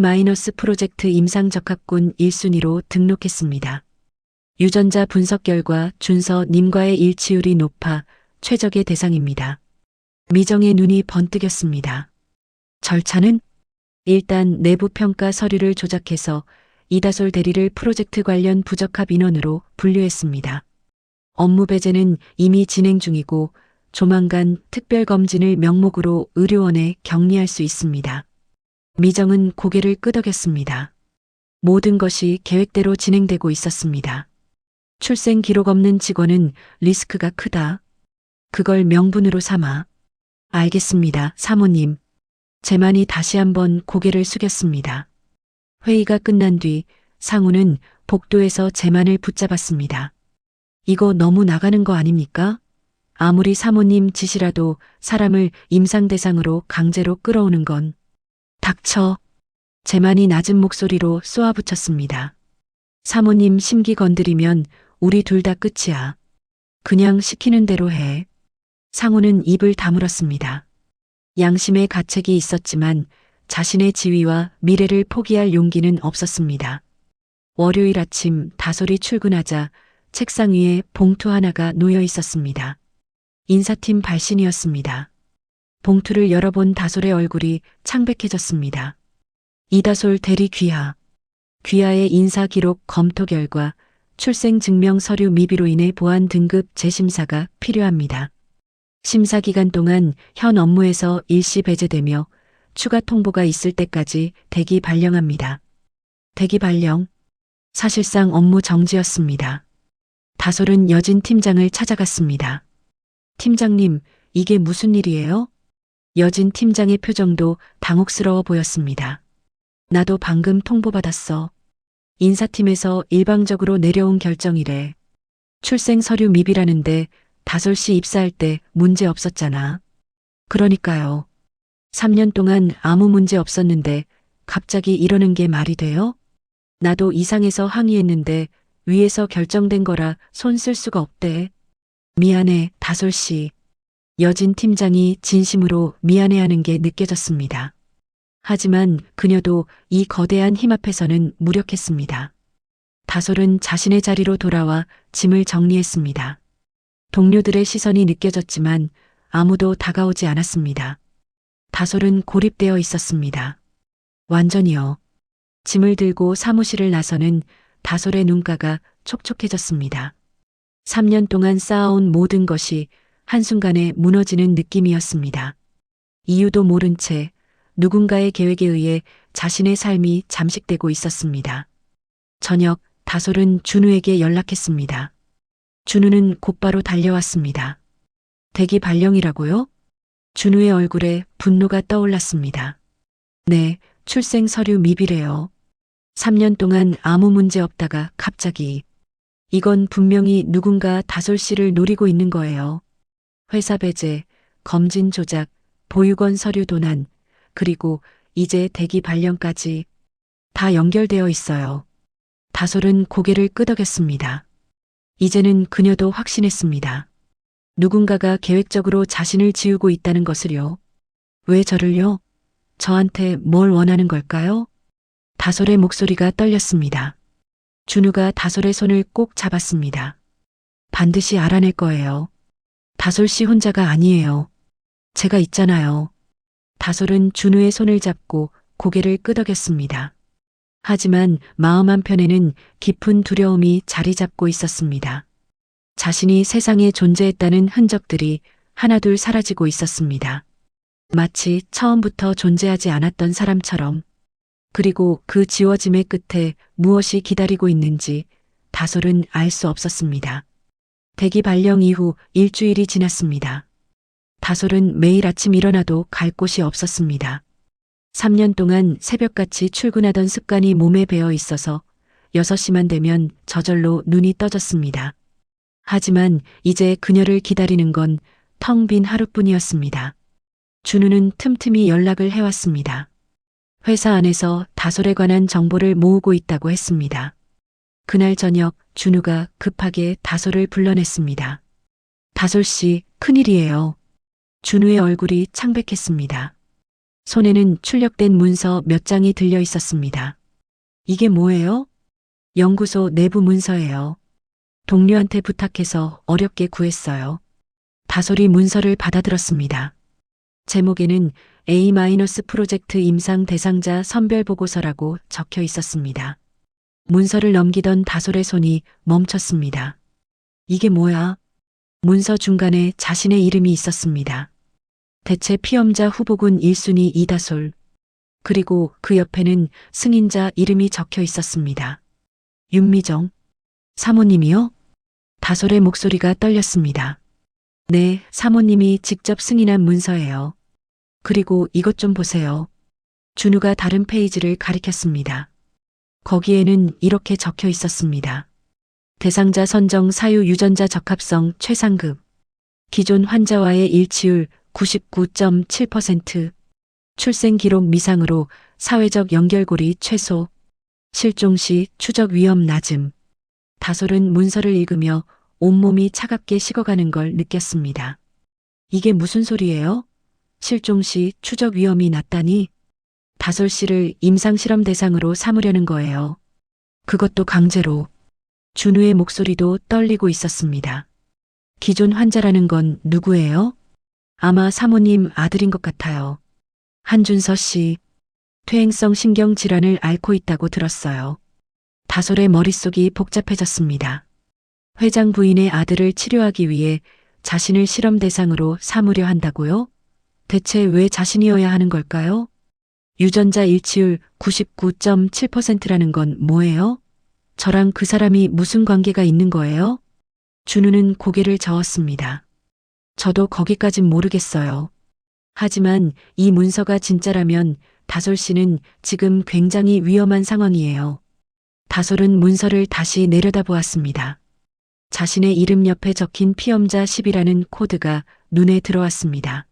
프로젝트 임상적합군 1순위로 등록했습니다. 유전자 분석 결과 준서 님과의 일치율이 높아 최적의 대상입니다. 미정의 눈이 번뜩였습니다. 절차는? 일단 내부 평가 서류를 조작해서 이다솔 대리를 프로젝트 관련 부적합 인원으로 분류했습니다. 업무 배제는 이미 진행 중이고 조만간 특별검진을 명목으로 의료원에 격리할 수 있습니다. 미정은 고개를 끄덕였습니다. 모든 것이 계획대로 진행되고 있었습니다. 출생 기록 없는 직원은 리스크가 크다. 그걸 명분으로 삼아. 알겠습니다, 사모님. 재만이 다시 한번 고개를 숙였습니다. 회의가 끝난 뒤 상우는 복도에서 재만을 붙잡았습니다. 이거 너무 나가는 거 아닙니까? 아무리 사모님 지시라도 사람을 임상 대상으로 강제로 끌어오는 건. 닥쳐. 재만이 낮은 목소리로 쏘아붙였습니다. 사모님 심기 건드리면 우리 둘 다 끝이야. 그냥 시키는 대로 해. 상우는 입을 다물었습니다. 양심의 가책이 있었지만 자신의 지위와 미래를 포기할 용기는 없었습니다. 월요일 아침 다솔이 출근하자 책상 위에 봉투 하나가 놓여 있었습니다. 인사팀 발신이었습니다. 봉투를 열어본 다솔의 얼굴이 창백해졌습니다. 이다솔 대리 귀하. 귀하의 인사 기록 검토 결과 출생 증명 서류 미비로 인해 보안 등급 재심사가 필요합니다. 심사 기간 동안 현 업무에서 일시 배제되며 추가 통보가 있을 때까지 대기 발령합니다. 대기 발령. 사실상 업무 정지였습니다. 다솔은 여진 팀장을 찾아갔습니다. 팀장님, 이게 무슨 일이에요? 여진 팀장의 표정도 당혹스러워 보였습니다. 나도 방금 통보받았어. 인사팀에서 일방적으로 내려온 결정이래. 출생 서류 미비라는데 다솔 씨 입사할 때 문제 없었잖아. 그러니까요. 3년 동안 아무 문제 없었는데 갑자기 이러는 게 말이 돼요? 나도 이상해서 항의했는데 위에서 결정된 거라 손 쓸 수가 없대. 미안해, 다솔 씨. 여진 팀장이 진심으로 미안해하는 게 느껴졌습니다. 하지만 그녀도 이 거대한 힘 앞에서는 무력했습니다. 다솔은 자신의 자리로 돌아와 짐을 정리했습니다. 동료들의 시선이 느껴졌지만 아무도 다가오지 않았습니다. 다솔은 고립되어 있었습니다. 완전히요. 짐을 들고 사무실을 나서는 다솔의 눈가가 촉촉해졌습니다. 3년 동안 쌓아온 모든 것이 한순간에 무너지는 느낌이었습니다. 이유도 모른 채 누군가의 계획에 의해 자신의 삶이 잠식되고 있었습니다. 저녁 다솔은 준우에게 연락했습니다. 준우는 곧바로 달려왔습니다. 대기 발령이라고요? 준우의 얼굴에 분노가 떠올랐습니다. 네, 출생 서류 미비래요. 3년 동안 아무 문제 없다가 갑자기. 이건 분명히 누군가 다솔 씨를 노리고 있는 거예요. 회사 배제, 검진 조작, 보육원 서류 도난, 그리고 이제 대기 발령까지 다 연결되어 있어요. 다솔은 고개를 끄덕였습니다. 이제는 그녀도 확신했습니다. 누군가가 계획적으로 자신을 지우고 있다는 것을요. 왜 저를요? 저한테 뭘 원하는 걸까요? 다솔의 목소리가 떨렸습니다. 준우가 다솔의 손을 꼭 잡았습니다. 반드시 알아낼 거예요. 다솔 씨 혼자가 아니에요. 제가 있잖아요. 다솔은 준우의 손을 잡고 고개를 끄덕였습니다. 하지만 마음 한편에는 깊은 두려움이 자리 잡고 있었습니다. 자신이 세상에 존재했다는 흔적들이 하나둘 사라지고 있었습니다. 마치 처음부터 존재하지 않았던 사람처럼. 그리고 그 지워짐의 끝에 무엇이 기다리고 있는지 다솔은 알 수 없었습니다. 대기 발령 이후 일주일이 지났습니다. 다솔은 매일 아침 일어나도 갈 곳이 없었습니다. 3년 동안 새벽같이 출근하던 습관이 몸에 배어 있어서 6시만 되면 저절로 눈이 떠졌습니다. 하지만 이제 그녀를 기다리는 건 텅 빈 하루뿐이었습니다. 준우는 틈틈이 연락을 해왔습니다. 회사 안에서 다솔에 관한 정보를 모으고 있다고 했습니다. 그날 저녁 준우가 급하게 다솔을 불러냈습니다. 다솔 씨, 큰일이에요. 준우의 얼굴이 창백했습니다. 손에는 출력된 문서 몇 장이 들려 있었습니다. 이게 뭐예요? 연구소 내부 문서예요. 동료한테 부탁해서 어렵게 구했어요. 다솔이 문서를 받아들었습니다. 제목에는 A- 프로젝트 임상 대상자 선별 보고서라고 적혀 있었습니다. 문서를 넘기던 다솔의 손이 멈췄습니다. 이게 뭐야? 문서 중간에 자신의 이름이 있었습니다. 대체 피험자 후보군 1순위 이다솔. 그리고 그 옆에는 승인자 이름이 적혀 있었습니다. 윤미정. 사모님이요? 다솔의 목소리가 떨렸습니다. 네, 사모님이 직접 승인한 문서예요. 그리고 이것 좀 보세요. 준우가 다른 페이지를 가리켰습니다. 거기에는 이렇게 적혀 있었습니다. 대상자 선정 사유 유전자 적합성 최상급. 기존 환자와의 일치율 99.7%. 출생 기록 미상으로 사회적 연결고리 최소. 실종 시 추적 위험 낮음. 다솔은 문서를 읽으며 온몸이 차갑게 식어가는 걸 느꼈습니다. 이게 무슨 소리예요? 실종 시 추적 위험이 낮다니 다솔 씨를 임상실험 대상으로 삼으려는 거예요. 그것도 강제로. 준우의 목소리도 떨리고 있었습니다. 기존 환자라는 건 누구예요? 아마 사모님 아들인 것 같아요. 한준서 씨, 퇴행성 신경질환을 앓고 있다고 들었어요. 다솔의 머릿속이 복잡해졌습니다. 회장 부인의 아들을 치료하기 위해 자신을 실험 대상으로 삼으려 한다고요? 대체 왜 자신이어야 하는 걸까요? 유전자 일치율 99.7%라는 건 뭐예요? 저랑 그 사람이 무슨 관계가 있는 거예요? 준우는 고개를 저었습니다. 저도 거기까진 모르겠어요. 하지만 이 문서가 진짜라면 다솔 씨는 지금 굉장히 위험한 상황이에요. 다솔은 문서를 다시 내려다보았습니다. 자신의 이름 옆에 적힌 피험자 10이라는 코드가 눈에 들어왔습니다.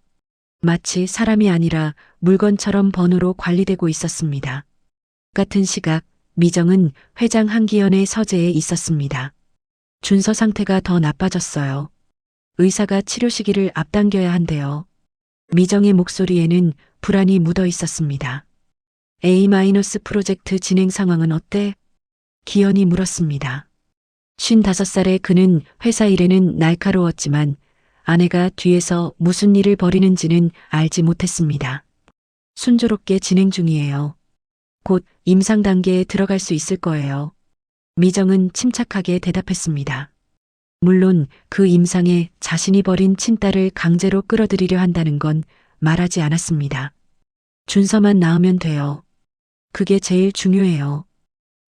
마치 사람이 아니라 물건처럼 번호로 관리되고 있었습니다. 같은 시각 미정은 회장 한기현의 서재에 있었습니다. 준서 상태가 더 나빠졌어요. 의사가 치료 시기를 앞당겨야 한대요. 미정의 목소리에는 불안이 묻어 있었습니다. A- 프로젝트 진행 상황은 어때? 기현이 물었습니다. 55살의 그는 회사 일에는 날카로웠지만 아내가 뒤에서 무슨 일을 벌이는지는 알지 못했습니다. 순조롭게 진행 중이에요. 곧 임상 단계에 들어갈 수 있을 거예요. 미정은 침착하게 대답했습니다. 물론 그 임상에 자신이 버린 친딸을 강제로 끌어들이려 한다는 건 말하지 않았습니다. 준서만 나으면 돼요. 그게 제일 중요해요.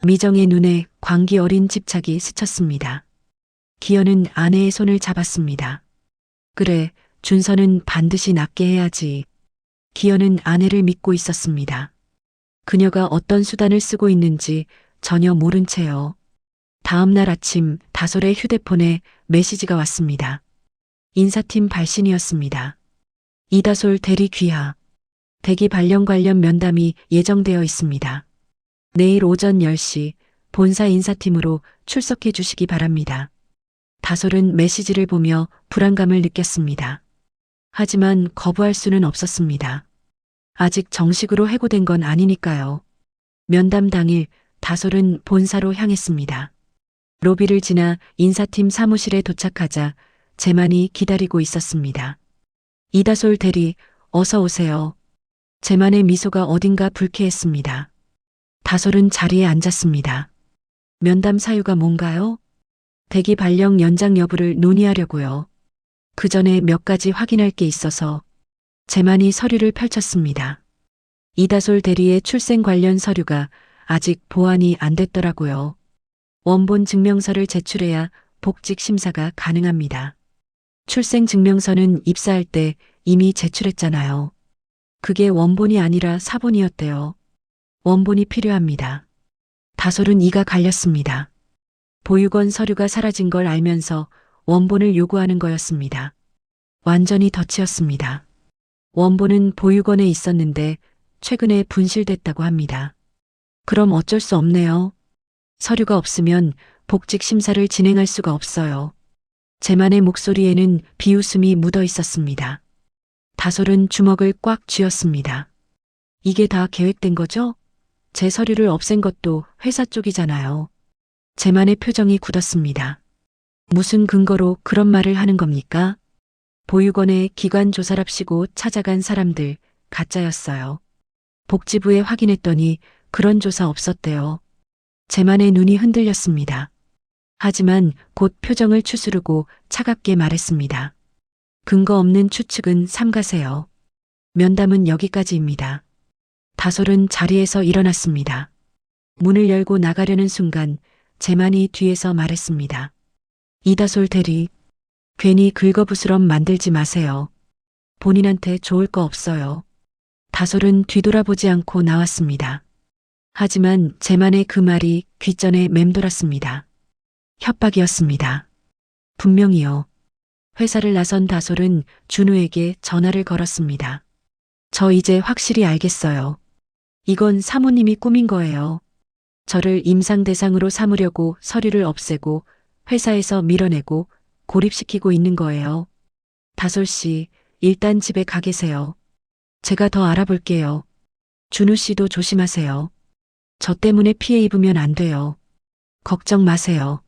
미정의 눈에 광기 어린 집착이 스쳤습니다. 기현은 아내의 손을 잡았습니다. 그래, 준서는 반드시 낫게 해야지. 기현은 아내를 믿고 있었습니다. 그녀가 어떤 수단을 쓰고 있는지 전혀 모른 채요. 다음 날 아침 다솔의 휴대폰에 메시지가 왔습니다. 인사팀 발신이었습니다. 이다솔 대리 귀하. 대기 발령 관련 면담이 예정되어 있습니다. 내일 오전 10시 본사 인사팀으로 출석해 주시기 바랍니다. 다솔은 메시지를 보며 불안감을 느꼈습니다. 하지만 거부할 수는 없었습니다. 아직 정식으로 해고된 건 아니니까요. 면담 당일 다솔은 본사로 향했습니다. 로비를 지나 인사팀 사무실에 도착하자 재만이 기다리고 있었습니다. 이다솔 대리, 어서 오세요. 재만의 미소가 어딘가 불쾌했습니다. 다솔은 자리에 앉았습니다. 면담 사유가 뭔가요? 대기 발령 연장 여부를 논의하려고요. 그 전에 몇 가지 확인할 게 있어서 재만이 서류를 펼쳤습니다. 이다솔 대리의 출생 관련 서류가 아직 보완이 안 됐더라고요. 원본 증명서를 제출해야 복직 심사가 가능합니다. 출생 증명서는 입사할 때 이미 제출했잖아요. 그게 원본이 아니라 사본이었대요. 원본이 필요합니다. 다솔은 이가 갈렸습니다. 보육원 서류가 사라진 걸 알면서 원본을 요구하는 거였습니다. 완전히 덫이었습니다. 원본은 보육원에 있었는데 최근에 분실됐다고 합니다. 그럼 어쩔 수 없네요. 서류가 없으면 복직 심사를 진행할 수가 없어요. 재만의 목소리에는 비웃음이 묻어 있었습니다. 다솔은 주먹을 꽉 쥐었습니다. 이게 다 계획된 거죠? 제 서류를 없앤 것도 회사 쪽이잖아요. 재만의 표정이 굳었습니다. 무슨 근거로 그런 말을 하는 겁니까? 보육원에 기관 조사랍시고 찾아간 사람들 가짜였어요. 복지부에 확인했더니 그런 조사 없었대요. 재만의 눈이 흔들렸습니다. 하지만 곧 표정을 추스르고 차갑게 말했습니다. 근거 없는 추측은 삼가세요. 면담은 여기까지입니다. 다솔은 자리에서 일어났습니다. 문을 열고 나가려는 순간 재만이 뒤에서 말했습니다. 이다솔 대리, 괜히 긁어부스럼 만들지 마세요. 본인한테 좋을 거 없어요. 다솔은 뒤돌아보지 않고 나왔습니다. 하지만 재만의 그 말이 귓전에 맴돌았습니다. 협박이었습니다. 분명히요. 회사를 나선 다솔은 준우에게 전화를 걸었습니다. 저 이제 확실히 알겠어요. 이건 사모님이 꾸민 거예요. 저를 임상 대상으로 삼으려고 서류를 없애고 회사에서 밀어내고 고립시키고 있는 거예요. 다솔 씨, 일단 집에 가 계세요. 제가 더 알아볼게요. 준우 씨도 조심하세요. 저 때문에 피해 입으면 안 돼요. 걱정 마세요.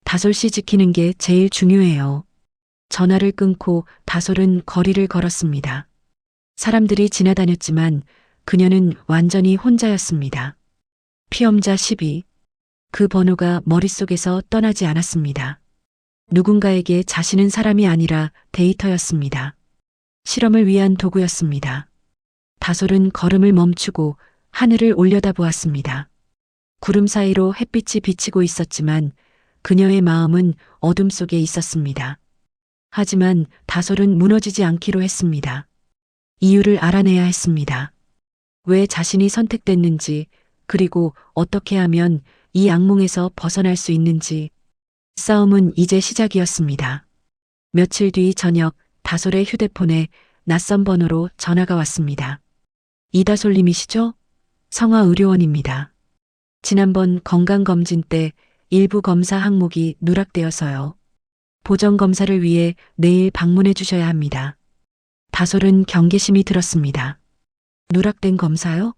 다솔 씨 지키는 게 제일 중요해요. 전화를 끊고 다솔은 거리를 걸었습니다. 사람들이 지나다녔지만 그녀는 완전히 혼자였습니다. 피험자 12. 그 번호가 머릿속에서 떠나지 않았습니다. 누군가에게 자신은 사람이 아니라 데이터였습니다. 실험을 위한 도구였습니다. 다솔은 걸음을 멈추고 하늘을 올려다보았습니다. 구름 사이로 햇빛이 비치고 있었지만 그녀의 마음은 어둠 속에 있었습니다. 하지만 다솔은 무너지지 않기로 했습니다. 이유를 알아내야 했습니다. 왜 자신이 선택됐는지, 그리고 어떻게 하면 이 악몽에서 벗어날 수 있는지. 싸움은 이제 시작이었습니다. 며칠 뒤 저녁 다솔의 휴대폰에 낯선 번호로 전화가 왔습니다. 이다솔님이시죠? 성화의료원입니다. 지난번 건강검진 때 일부 검사 항목이 누락되어서요. 보정검사를 위해 내일 방문해 주셔야 합니다. 다솔은 경계심이 들었습니다. 누락된 검사요?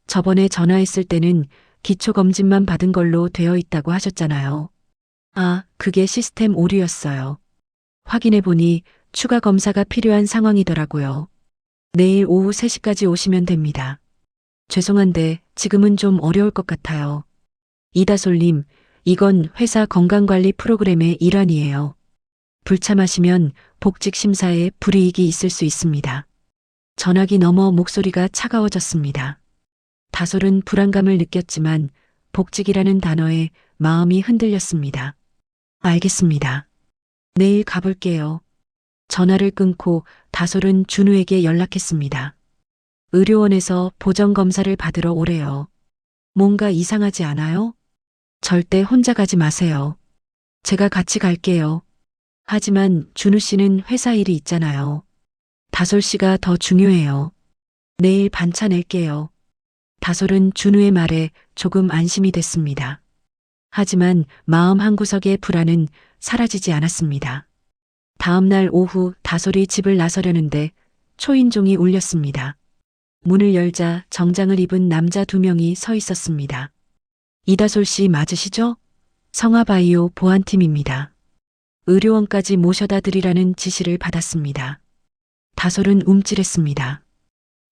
저번에 전화했을 때는 기초검진만 받은 걸로 되어 있다고 하셨잖아요. 아, 그게 시스템 오류였어요. 확인해 보니 추가 검사가 필요한 상황이더라고요. 내일 오후 3시까지 오시면 됩니다. 죄송한데 지금은 좀 어려울 것 같아요. 이다솔님, 이건 회사 건강관리 프로그램의 일환이에요. 불참하시면 복직 심사에 불이익이 있을 수 있습니다. 전화기 너머 목소리가 차가워졌습니다. 다솔은 불안감을 느꼈지만 복직이라는 단어에 마음이 흔들렸습니다. 알겠습니다. 내일 가볼게요. 전화를 끊고 다솔은 준우에게 연락했습니다. 의료원에서 보정검사를 받으러 오래요. 뭔가 이상하지 않아요? 절대 혼자 가지 마세요. 제가 같이 갈게요. 하지만 준우 씨는 회사 일이 있잖아요. 다솔 씨가 더 중요해요. 내일 반차 낼게요. 다솔은 준우의 말에 조금 안심이 됐습니다. 하지만 마음 한구석의 불안은 사라지지 않았습니다. 다음 날 오후 다솔이 집을 나서려는데 초인종이 울렸습니다. 문을 열자 정장을 입은 남자 2명이 서 있었습니다. 이다솔 씨 맞으시죠? 성화바이오 보안팀입니다. 의료원까지 모셔다 드리라는 지시를 받았습니다. 다솔은 움찔했습니다.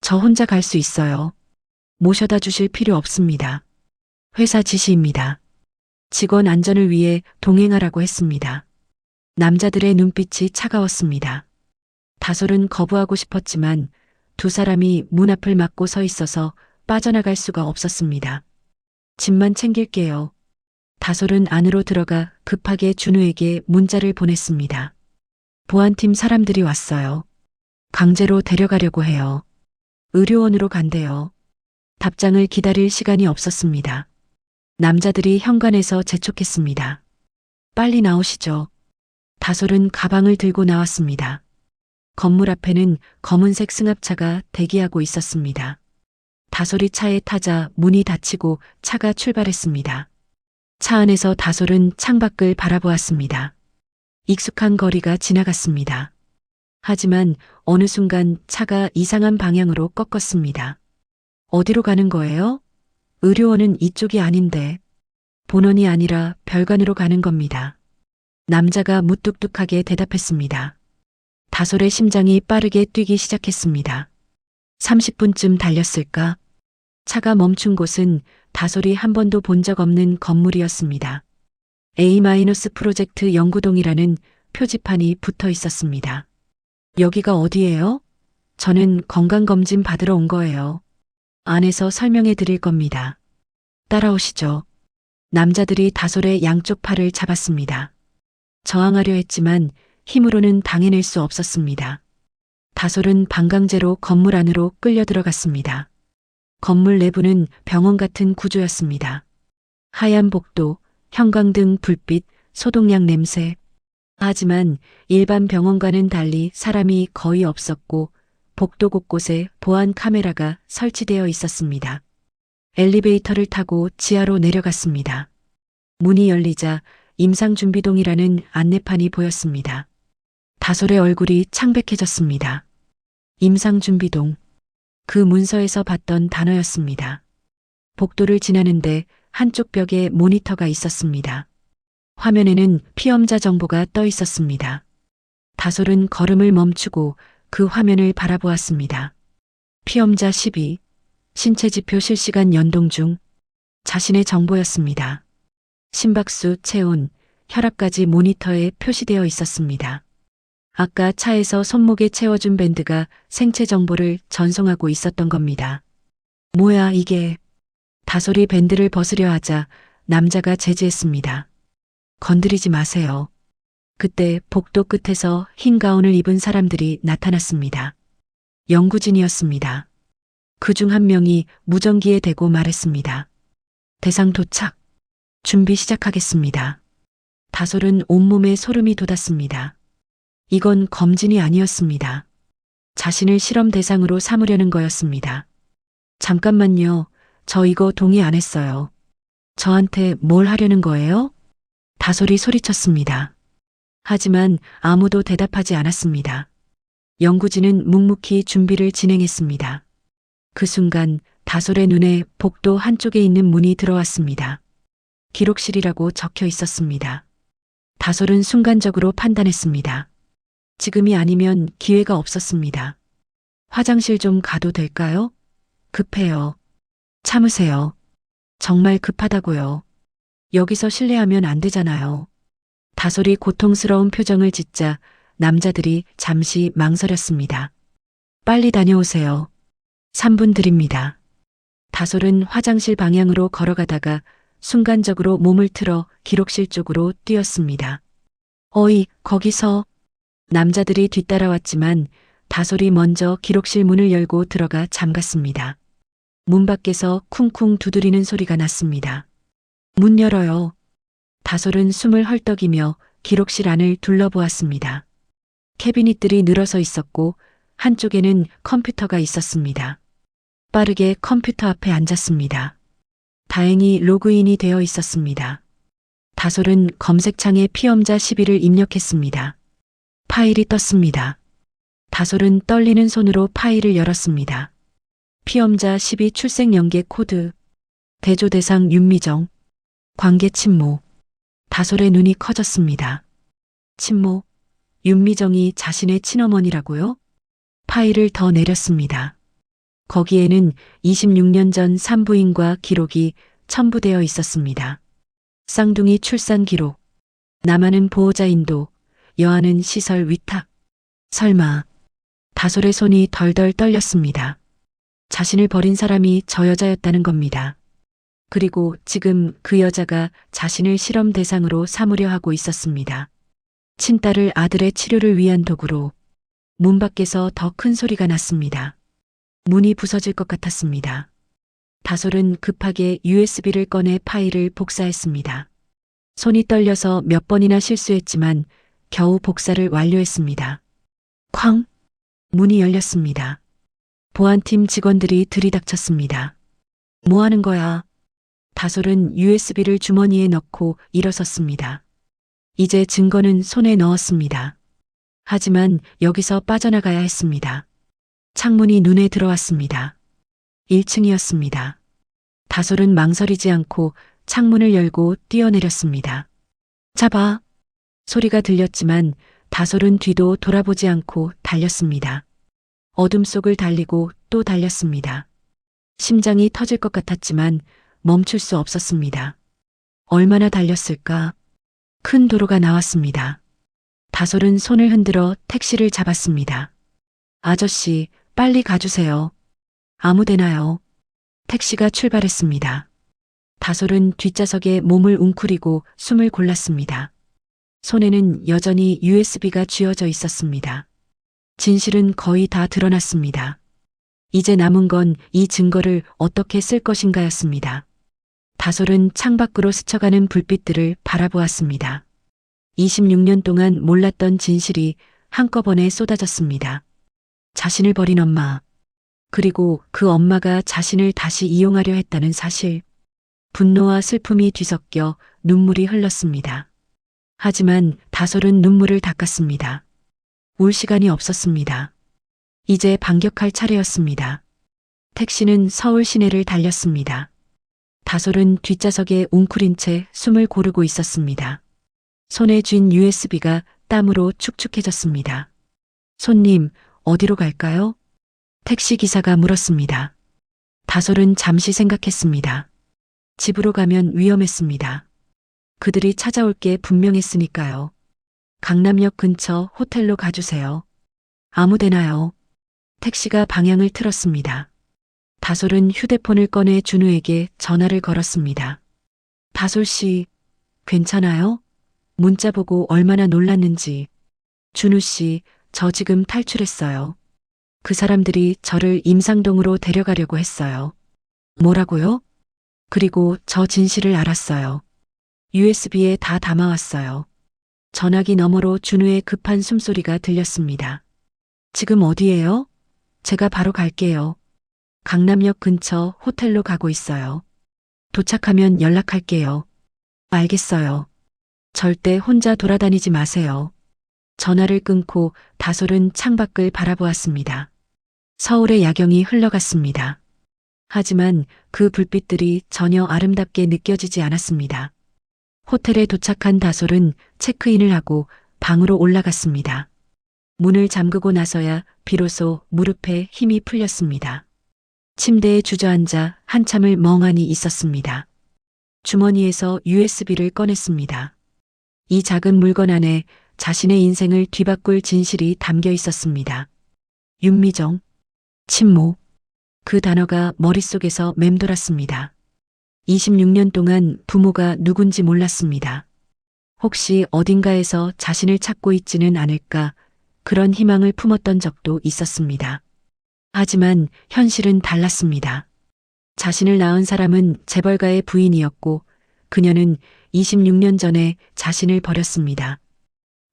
저 혼자 갈 수 있어요. 모셔다 주실 필요 없습니다. 회사 지시입니다. 직원 안전을 위해 동행하라고 했습니다. 남자들의 눈빛이 차가웠습니다. 다솔은 거부하고 싶었지만 2사람이 문 앞을 막고 서 있어서 빠져나갈 수가 없었습니다. 짐만 챙길게요. 다솔은 안으로 들어가 급하게 준우에게 문자를 보냈습니다. 보안팀 사람들이 왔어요. 강제로 데려가려고 해요. 의료원으로 간대요. 답장을 기다릴 시간이 없었습니다. 남자들이 현관에서 재촉했습니다. 빨리 나오시죠. 다솔은 가방을 들고 나왔습니다. 건물 앞에는 검은색 승합차가 대기하고 있었습니다. 다솔이 차에 타자 문이 닫히고 차가 출발했습니다. 차 안에서 다솔은 창밖을 바라보았습니다. 익숙한 거리가 지나갔습니다. 하지만 어느 순간 차가 이상한 방향으로 꺾었습니다. 어디로 가는 거예요? 의료원은 이쪽이 아닌데. 본원이 아니라 별관으로 가는 겁니다. 남자가 무뚝뚝하게 대답했습니다. 다솔의 심장이 빠르게 뛰기 시작했습니다. 30분쯤 달렸을까? 차가 멈춘 곳은 다솔이 한 번도 본 적 없는 건물이었습니다. A- 프로젝트 연구동이라는 표지판이 붙어 있었습니다. 여기가 어디예요? 저는 건강검진 받으러 온 거예요. 안에서 설명해 드릴 겁니다. 따라오시죠. 남자들이 다솔의 양쪽 팔을 잡았습니다. 저항하려 했지만 힘으로는 당해낼 수 없었습니다. 다솔은 방광제로 건물 안으로 끌려 들어갔습니다. 건물 내부는 병원 같은 구조였습니다. 하얀 복도, 형광등 불빛, 소독약 냄새. 하지만 일반 병원과는 달리 사람이 거의 없었고 복도 곳곳에 보안 카메라가 설치되어 있었습니다. 엘리베이터를 타고 지하로 내려갔습니다. 문이 열리자 임상준비동이라는 안내판이 보였습니다. 다솔의 얼굴이 창백해졌습니다. 임상준비동. 그 문서에서 봤던 단어였습니다. 복도를 지나는데 한쪽 벽에 모니터가 있었습니다. 화면에는 피험자 정보가 떠 있었습니다. 다솔은 걸음을 멈추고 그 화면을 바라보았습니다. 피험자 12, 신체지표 실시간 연동 중. 자신의 정보였습니다. 심박수, 체온, 혈압까지 모니터에 표시되어 있었습니다. 아까 차에서 손목에 채워준 밴드가 생체 정보를 전송하고 있었던 겁니다. 뭐야 이게. 다솔이 밴드를 벗으려 하자 남자가 제지했습니다. 건드리지 마세요. 그때 복도 끝에서 흰 가운을 입은 사람들이 나타났습니다. 연구진이었습니다. 그중 한 명이 무전기에 대고 말했습니다. 대상 도착. 준비 시작하겠습니다. 다솔은 온몸에 소름이 돋았습니다. 이건 검진이 아니었습니다. 자신을 실험 대상으로 삼으려는 거였습니다. 잠깐만요. 저 이거 동의 안 했어요. 저한테 뭘 하려는 거예요? 다솔이 소리쳤습니다. 하지만 아무도 대답하지 않았습니다. 연구진은 묵묵히 준비를 진행했습니다. 그 순간 다솔의 눈에 복도 한쪽에 있는 문이 들어왔습니다. 기록실이라고 적혀 있었습니다. 다솔은 순간적으로 판단했습니다. 지금이 아니면 기회가 없었습니다. 화장실 좀 가도 될까요? 급해요. 참으세요. 정말 급하다고요. 여기서 실례하면 안 되잖아요. 다솔이 고통스러운 표정을 짓자 남자들이 잠시 망설였습니다. 빨리 다녀오세요. 3분 드립니다. 다솔은 화장실 방향으로 걸어가다가 순간적으로 몸을 틀어 기록실 쪽으로 뛰었습니다. 어이, 거기서. 남자들이 뒤따라왔지만 다솔이 먼저 기록실 문을 열고 들어가 잠갔습니다. 문 밖에서 쿵쿵 두드리는 소리가 났습니다. 문 열어요. 다솔은 숨을 헐떡이며 기록실 안을 둘러보았습니다. 캐비닛들이 늘어서 있었고 한쪽에는 컴퓨터가 있었습니다. 빠르게 컴퓨터 앞에 앉았습니다. 다행히 로그인이 되어 있었습니다. 다솔은 검색창에 피험자 12를 입력했습니다. 파일이 떴습니다. 다솔은 떨리는 손으로 파일을 열었습니다. 피험자 12 출생 연계 코드, 대조 대상 윤미정, 관계 침모. 다솔의 눈이 커졌습니다. 침모, 윤미정이 자신의 친어머니라고요? 파일을 더 내렸습니다. 거기에는 26년 전 산부인과 기록이 첨부되어 있었습니다. 쌍둥이 출산 기록, 남아는 보호자 인도, 여아는 시설 위탁. 설마. 다솔의 손이 덜덜 떨렸습니다. 자신을 버린 사람이 저 여자였다는 겁니다. 그리고 지금 그 여자가 자신을 실험 대상으로 삼으려 하고 있었습니다. 친딸을 아들의 치료를 위한 도구로. 문 밖에서 더 큰 소리가 났습니다. 문이 부서질 것 같았습니다. 다솔은 급하게 USB를 꺼내 파일을 복사했습니다. 손이 떨려서 몇 번이나 실수했지만 겨우 복사를 완료했습니다. 쾅! 문이 열렸습니다. 보안팀 직원들이 들이닥쳤습니다. 뭐 하는 거야? 다솔은 USB를 주머니에 넣고 일어섰습니다. 이제 증거는 손에 넣었습니다. 하지만 여기서 빠져나가야 했습니다. 창문이 눈에 들어왔습니다. 1층이었습니다. 다솔은 망설이지 않고 창문을 열고 뛰어내렸습니다. 잡아! 소리가 들렸지만 다솔은 뒤도 돌아보지 않고 달렸습니다. 어둠 속을 달리고 또 달렸습니다. 심장이 터질 것 같았지만 멈출 수 없었습니다. 얼마나 달렸을까? 큰 도로가 나왔습니다. 다솔은 손을 흔들어 택시를 잡았습니다. 아저씨, 빨리 가주세요. 아무 데나요. 택시가 출발했습니다. 다솔은 뒷좌석에 몸을 웅크리고 숨을 골랐습니다. 손에는 여전히 USB가 쥐어져 있었습니다. 진실은 거의 다 드러났습니다. 이제 남은 건 이 증거를 어떻게 쓸 것인가였습니다. 다솔은 창밖으로 스쳐가는 불빛들을 바라보았습니다. 26년 동안 몰랐던 진실이 한꺼번에 쏟아졌습니다. 자신을 버린 엄마, 그리고 그 엄마가 자신을 다시 이용하려 했다는 사실. 분노와 슬픔이 뒤섞여 눈물이 흘렀습니다. 하지만 다솔은 눈물을 닦았습니다. 울 시간이 없었습니다. 이제 반격할 차례였습니다. 택시는 서울 시내를 달렸습니다. 다솔은 뒷좌석에 웅크린 채 숨을 고르고 있었습니다. 손에 쥔 USB가 땀으로 축축해졌습니다. 손님, 어디로 갈까요? 택시 기사가 물었습니다. 다솔은 잠시 생각했습니다. 집으로 가면 위험했습니다. 그들이 찾아올 게 분명했으니까요. 강남역 근처 호텔로 가주세요. 아무 데나요. 택시가 방향을 틀었습니다. 다솔은 휴대폰을 꺼내 준우에게 전화를 걸었습니다. 다솔 씨, 괜찮아요? 문자 보고 얼마나 놀랐는지. 준우 씨, 저 지금 탈출했어요. 그 사람들이 저를 임상동으로 데려가려고 했어요. 뭐라고요? 그리고 저 진실을 알았어요. USB에 다 담아왔어요. 전화기 너머로 준우의 급한 숨소리가 들렸습니다. 지금 어디예요? 제가 바로 갈게요. 강남역 근처 호텔로 가고 있어요. 도착하면 연락할게요. 알겠어요. 절대 혼자 돌아다니지 마세요. 전화를 끊고 다솔은 창밖을 바라보았습니다. 서울의 야경이 흘러갔습니다. 하지만 그 불빛들이 전혀 아름답게 느껴지지 않았습니다. 호텔에 도착한 다솔은 체크인을 하고 방으로 올라갔습니다. 문을 잠그고 나서야 비로소 무릎에 힘이 풀렸습니다. 침대에 주저앉아 한참을 멍하니 있었습니다. 주머니에서 USB를 꺼냈습니다. 이 작은 물건 안에 자신의 인생을 뒤바꿀 진실이 담겨 있었습니다. 윤미정, 친모. 그 단어가 머릿속에서 맴돌았습니다. 26년 동안 부모가 누군지 몰랐습니다. 혹시 어딘가에서 자신을 찾고 있지는 않을까 그런 희망을 품었던 적도 있었습니다. 하지만 현실은 달랐습니다. 자신을 낳은 사람은 재벌가의 부인이었고 그녀는 26년 전에 자신을 버렸습니다.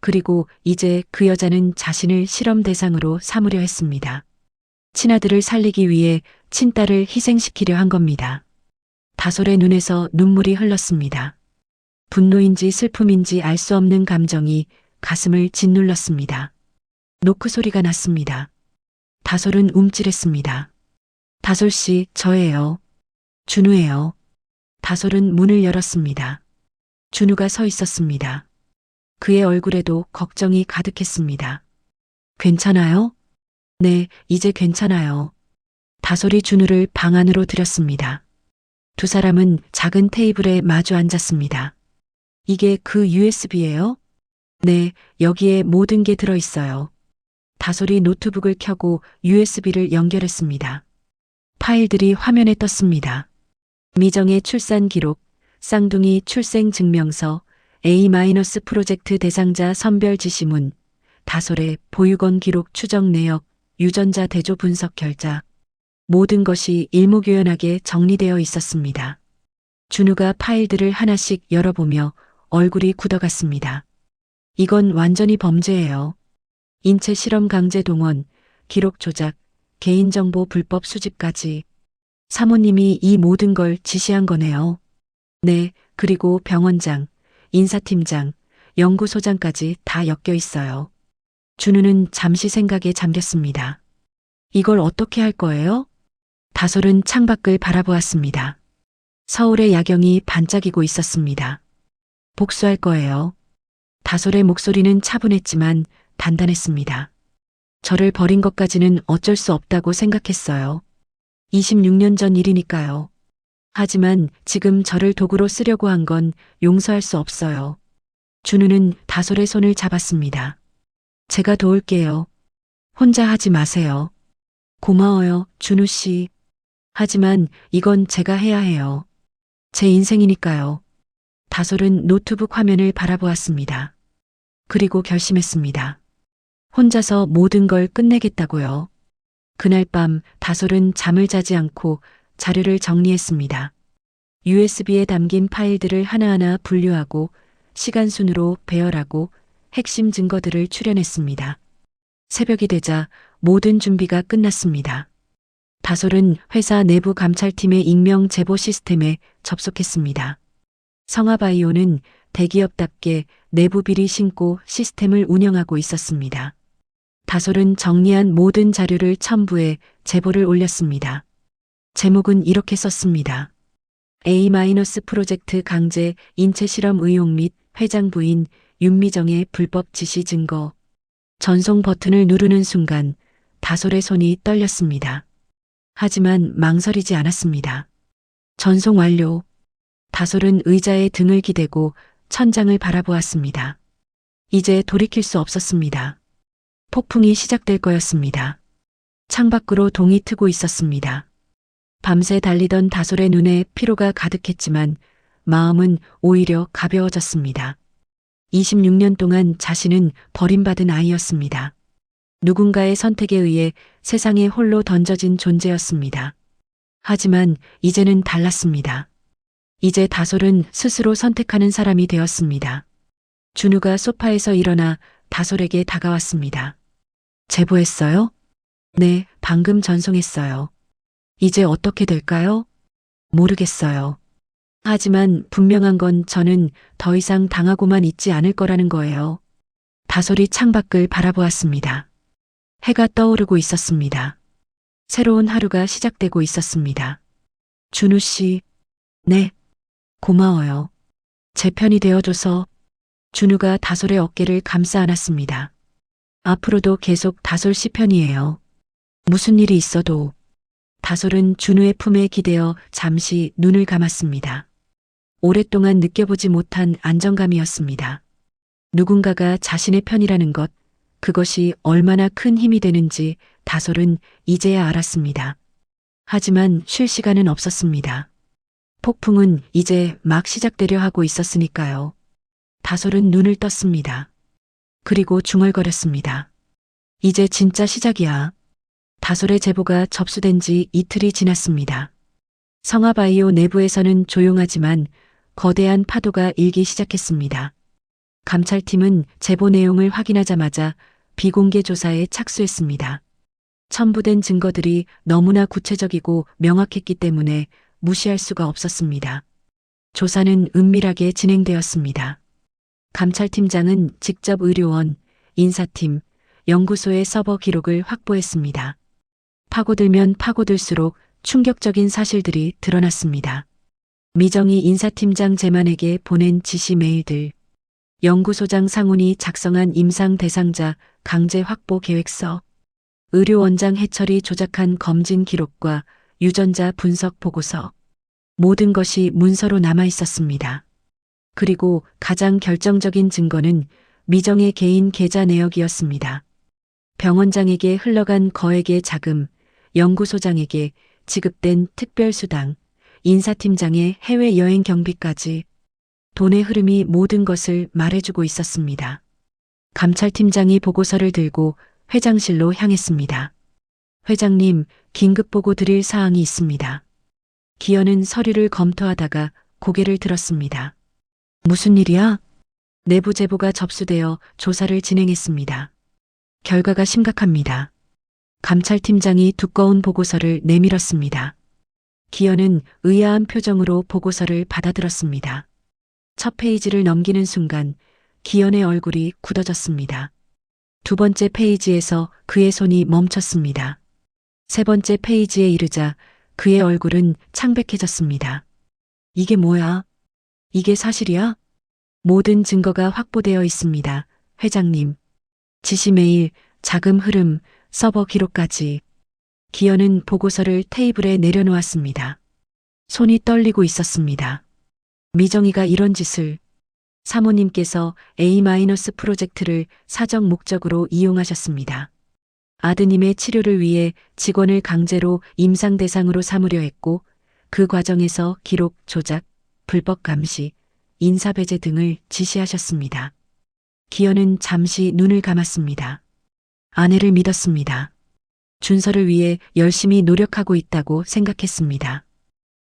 그리고 이제 그 여자는 자신을 실험 대상으로 삼으려 했습니다. 친아들을 살리기 위해 친딸을 희생시키려 한 겁니다. 다솔의 눈에서 눈물이 흘렀습니다. 분노인지 슬픔인지 알 수 없는 감정이 가슴을 짓눌렀습니다. 노크 소리가 났습니다. 다솔은 움찔했습니다. 다솔 씨, 저예요. 준우예요. 다솔은 문을 열었습니다. 준우가 서 있었습니다. 그의 얼굴에도 걱정이 가득했습니다. 괜찮아요? 네, 이제 괜찮아요. 다솔이 준우를 방 안으로 들였습니다. 두 사람은 작은 테이블에 마주 앉았습니다. 이게 그 USB예요? 네, 여기에 모든 게 들어있어요. 다솔이 노트북을 켜고 USB를 연결했습니다. 파일들이 화면에 떴습니다. 미정의 출산 기록, 쌍둥이 출생 증명서, A- 프로젝트 대상자 선별 지시문, 다솔의 보육원 기록 추적 내역, 유전자 대조 분석 결자. 모든 것이 일목요연하게 정리되어 있었습니다. 준우가 파일들을 하나씩 열어보며 얼굴이 굳어갔습니다. 이건 완전히 범죄예요. 인체 실험 강제 동원, 기록 조작, 개인정보 불법 수집까지. 사모님이 이 모든 걸 지시한 거네요. 네, 그리고 병원장, 인사팀장, 연구소장까지 다 엮여 있어요. 준우는 잠시 생각에 잠겼습니다. 이걸 어떻게 할 거예요? 다솔은 창밖을 바라보았습니다. 서울의 야경이 반짝이고 있었습니다. 복수할 거예요. 다솔의 목소리는 차분했지만 단단했습니다. 저를 버린 것까지는 어쩔 수 없다고 생각했어요. 26년 전 일이니까요. 하지만 지금 저를 도구로 쓰려고 한 건 용서할 수 없어요. 준우는 다솔의 손을 잡았습니다. 제가 도울게요. 혼자 하지 마세요. 고마워요, 준우 씨. 하지만 이건 제가 해야 해요. 제 인생이니까요. 다솔은 노트북 화면을 바라보았습니다. 그리고 결심했습니다. 혼자서 모든 걸 끝내겠다고요. 그날 밤 다솔은 잠을 자지 않고 자료를 정리했습니다. USB에 담긴 파일들을 하나하나 분류하고 시간 순으로 배열하고 핵심 증거들을 추려냈습니다. 새벽이 되자 모든 준비가 끝났습니다. 다솔은 회사 내부 감찰팀의 익명 제보 시스템에 접속했습니다. 성화바이오는 대기업답게 내부 비리 신고 시스템을 운영하고 있었습니다. 다솔은 정리한 모든 자료를 첨부해 제보를 올렸습니다. 제목은 이렇게 썼습니다. A- 프로젝트 강제 인체 실험 의혹 및 회장 부인 윤미정의 불법 지시 증거. 전송 버튼을 누르는 순간 다솔의 손이 떨렸습니다. 하지만 망설이지 않았습니다. 전송 완료. 다솔은 의자에 등을 기대고 천장을 바라보았습니다. 이제 돌이킬 수 없었습니다. 폭풍이 시작될 거였습니다. 창밖으로 동이 트고 있었습니다. 밤새 달리던 다솔의 눈에 피로가 가득했지만 마음은 오히려 가벼워졌습니다. 26년 동안 자신은 버림받은 아이였습니다. 누군가의 선택에 의해 세상에 홀로 던져진 존재였습니다. 하지만 이제는 달랐습니다. 이제 다솔은 스스로 선택하는 사람이 되었습니다. 준우가 소파에서 일어나 다솔에게 다가왔습니다. 제보했어요? 네, 방금 전송했어요. 이제 어떻게 될까요? 모르겠어요. 하지만 분명한 건 저는 더 이상 당하고만 있지 않을 거라는 거예요. 다솔이 창밖을 바라보았습니다. 해가 떠오르고 있었습니다. 새로운 하루가 시작되고 있었습니다. 준우 씨, 네, 고마워요. 제 편이 되어줘서. 준우가 다솔의 어깨를 감싸 안았습니다. 앞으로도 계속 다솔 씨 편이에요. 무슨 일이 있어도. 다솔은 준우의 품에 기대어 잠시 눈을 감았습니다. 오랫동안 느껴보지 못한 안정감이었습니다. 누군가가 자신의 편이라는 것, 그것이 얼마나 큰 힘이 되는지 다솔은 이제야 알았습니다. 하지만 쉴 시간은 없었습니다. 폭풍은 이제 막 시작되려 하고 있었으니까요. 다솔은 눈을 떴습니다. 그리고 중얼거렸습니다. 이제 진짜 시작이야. 다솔의 제보가 접수된 지 이틀이 지났습니다. 성화바이오 내부에서는 조용하지만 거대한 파도가 일기 시작했습니다. 감찰팀은 제보 내용을 확인하자마자 비공개 조사에 착수했습니다. 첨부된 증거들이 너무나 구체적이고 명확했기 때문에 무시할 수가 없었습니다. 조사는 은밀하게 진행되었습니다. 감찰팀장은 직접 의료원, 인사팀, 연구소의 서버 기록을 확보했습니다. 파고들면 파고들수록 충격적인 사실들이 드러났습니다. 미정이 인사팀장 재만에게 보낸 지시 메일들, 연구소장 상훈이 작성한 임상 대상자 강제 확보 계획서, 의료원장 해철이 조작한 검진 기록과 유전자 분석 보고서, 모든 것이 문서로 남아 있었습니다. 그리고 가장 결정적인 증거는 미정의 개인 계좌 내역이었습니다. 병원장에게 흘러간 거액의 자금, 연구소장에게 지급된 특별수당, 인사팀장의 해외여행 경비까지 돈의 흐름이 모든 것을 말해주고 있었습니다. 감찰팀장이 보고서를 들고 회장실로 향했습니다. 회장님, 긴급 보고 드릴 사항이 있습니다. 기현은 서류를 검토하다가 고개를 들었습니다. 무슨 일이야? 내부 제보가 접수되어 조사를 진행했습니다. 결과가 심각합니다. 감찰팀장이 두꺼운 보고서를 내밀었습니다. 기현은 의아한 표정으로 보고서를 받아들었습니다. 첫 페이지를 넘기는 순간 기현의 얼굴이 굳어졌습니다. 두 번째 페이지에서 그의 손이 멈췄습니다. 세 번째 페이지에 이르자 그의 얼굴은 창백해졌습니다. 이게 뭐야? 이게 사실이야? 모든 증거가 확보되어 있습니다. 회장님. 지시 메일, 자금 흐름, 서버 기록까지. 기현은 보고서를 테이블에 내려놓았습니다. 손이 떨리고 있었습니다. 미정이가 이런 짓을. 사모님께서 A- 프로젝트를 사적 목적으로 이용하셨습니다. 아드님의 치료를 위해 직원을 강제로 임상 대상으로 삼으려 했고 그 과정에서 기록 조작, 불법 감시, 인사 배제 등을 지시하셨습니다. 기현은 잠시 눈을 감았습니다. 아내를 믿었습니다. 준서를 위해 열심히 노력하고 있다고 생각했습니다.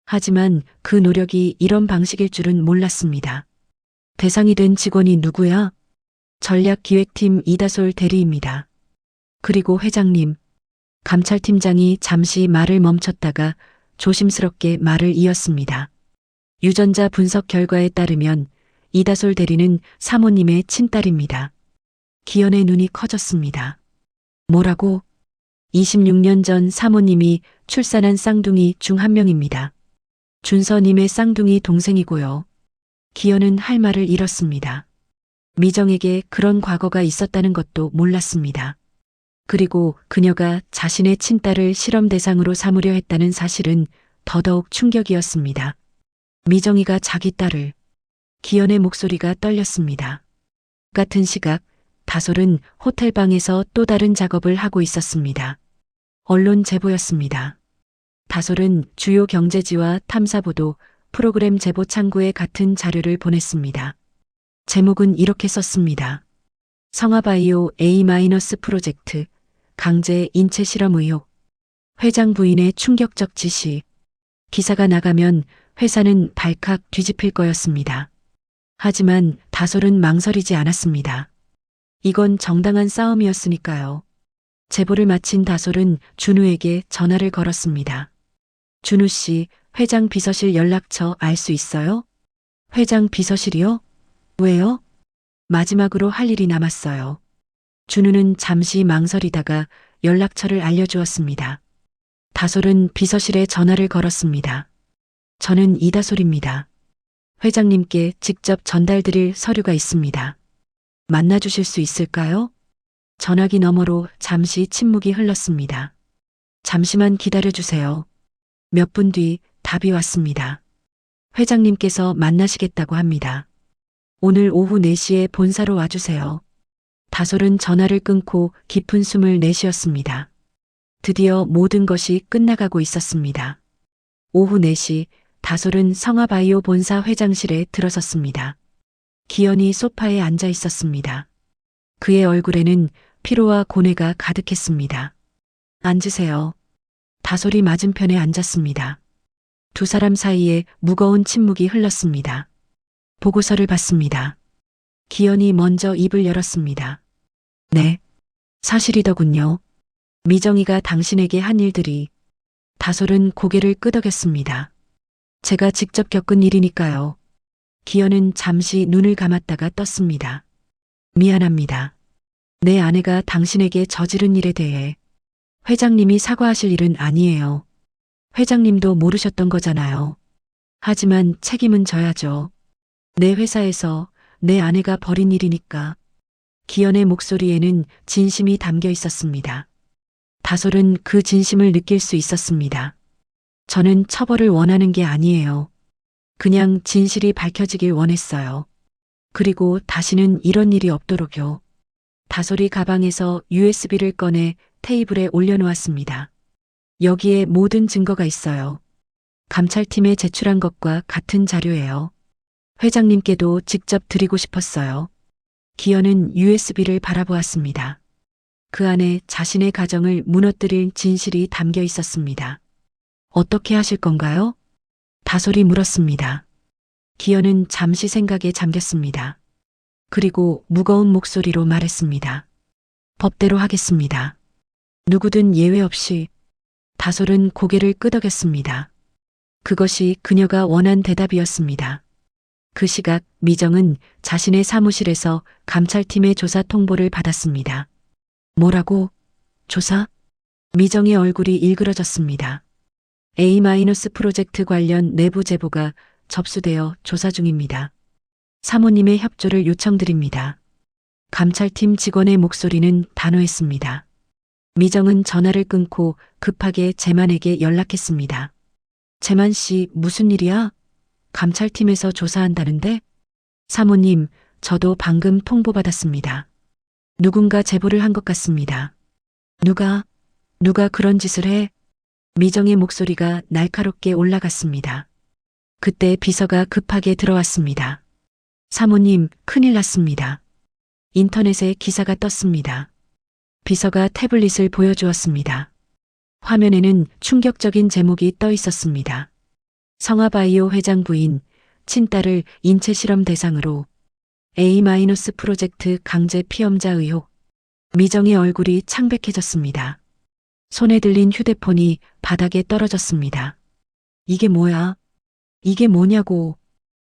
하지만 그 노력이 이런 방식일 줄은 몰랐습니다. 대상이 된 직원이 누구야? 전략기획팀 이다솔 대리입니다. 그리고 회장님, 감찰팀장이 잠시 말을 멈췄다가 조심스럽게 말을 이었습니다. 유전자 분석 결과에 따르면 이다솔 대리는 사모님의 친딸입니다. 기현의 눈이 커졌습니다. 뭐라고? 26년 전 사모님이 출산한 쌍둥이 중 한 명입니다. 준서님의 쌍둥이 동생이고요. 기현은 할 말을 잃었습니다. 미정에게 그런 과거가 있었다는 것도 몰랐습니다. 그리고 그녀가 자신의 친딸을 실험 대상으로 삼으려 했다는 사실은 더더욱 충격이었습니다. 미정이가 자기 딸을. 기현의 목소리가 떨렸습니다. 같은 시각 다솔은 호텔방에서 또 다른 작업을 하고 있었습니다. 언론 제보였습니다. 다솔은 주요 경제지와 탐사보도 프로그램 제보 창구에 같은 자료를 보냈습니다. 제목은 이렇게 썼습니다. 성화바이오 A- 프로젝트 강제 인체 실험 의혹. 회장 부인의 충격적 지시. 기사가 나가면 회사는 발칵 뒤집힐 거였습니다. 하지만 다솔은 망설이지 않았습니다. 이건 정당한 싸움이었으니까요. 제보를 마친 다솔은 준우에게 전화를 걸었습니다. 준우 씨, 회장 비서실 연락처 알 수 있어요? 회장 비서실이요? 왜요? 마지막으로 할 일이 남았어요. 준우는 잠시 망설이다가 연락처를 알려주었습니다. 다솔은 비서실에 전화를 걸었습니다. 저는 이다솔입니다. 회장님께 직접 전달드릴 서류가 있습니다. 만나주실 수 있을까요? 전화기 너머로 잠시 침묵이 흘렀습니다. 잠시만 기다려주세요. 몇 분 뒤 답이 왔습니다. 회장님께서 만나시겠다고 합니다. 오늘 오후 4시에 본사로 와주세요. 다솔은 전화를 끊고 깊은 숨을 내쉬었습니다. 드디어 모든 것이 끝나가고 있었습니다. 오후 4시 다솔은 성화바이오 본사 회장실에 들어섰습니다. 기현이 소파에 앉아 있었습니다. 그의 얼굴에는 피로와 고뇌가 가득했습니다. 앉으세요. 다솔이 맞은편에 앉았습니다. 두 사람 사이에 무거운 침묵이 흘렀습니다. 보고서를 받습니다. 기현이 먼저 입을 열었습니다. 네, 사실이더군요. 미정이가 당신에게 한 일들이. 다솔은 고개를 끄덕였습니다. 제가 직접 겪은 일이니까요. 기현은 잠시 눈을 감았다가 떴습니다. 미안합니다. 내 아내가 당신에게 저지른 일에 대해. 회장님이 사과하실 일은 아니에요. 회장님도 모르셨던 거잖아요. 하지만 책임은 져야죠. 내 회사에서 내 아내가 벌인 일이니까. 기현의 목소리에는 진심이 담겨 있었습니다. 다솔은 그 진심을 느낄 수 있었습니다. 저는 처벌을 원하는 게 아니에요. 그냥 진실이 밝혀지길 원했어요. 그리고 다시는 이런 일이 없도록요. 다솔이 가방에서 USB를 꺼내 테이블에 올려놓았습니다. 여기에 모든 증거가 있어요. 감찰팀에 제출한 것과 같은 자료예요. 회장님께도 직접 드리고 싶었어요. 기현은 USB를 바라보았습니다. 그 안에 자신의 가정을 무너뜨릴 진실이 담겨 있었습니다. 어떻게 하실 건가요? 다솔이 물었습니다. 기현은 잠시 생각에 잠겼습니다. 그리고 무거운 목소리로 말했습니다. 법대로 하겠습니다. 누구든 예외 없이. 다솔은 고개를 끄덕였습니다. 그것이 그녀가 원한 대답이었습니다. 그 시각 미정은 자신의 사무실에서 감찰팀의 조사 통보를 받았습니다. 뭐라고? 조사? 미정의 얼굴이 일그러졌습니다. A- 프로젝트 관련 내부 제보가 접수되어 조사 중입니다. 사모님의 협조를 요청드립니다. 감찰팀 직원의 목소리는 단호했습니다. 미정은 전화를 끊고 급하게 재만에게 연락했습니다. 재만 씨, 무슨 일이야? 감찰팀에서 조사한다는데? 사모님, 저도 방금 통보받았습니다. 누군가 제보를 한 것 같습니다. 누가 그런 짓을 해? 미정의 목소리가 날카롭게 올라갔습니다. 그때 비서가 급하게 들어왔습니다. 사모님, 큰일 났습니다. 인터넷에 기사가 떴습니다. 비서가 태블릿을 보여주었습니다. 화면에는 충격적인 제목이 떠 있었습니다. 성화바이오 회장 부인, 친딸을 인체 실험 대상으로 A- 프로젝트 강제 피험자 의혹. 미정의 얼굴이 창백해졌습니다. 손에 들린 휴대폰이 바닥에 떨어졌습니다. 이게 뭐야? 이게 뭐냐고.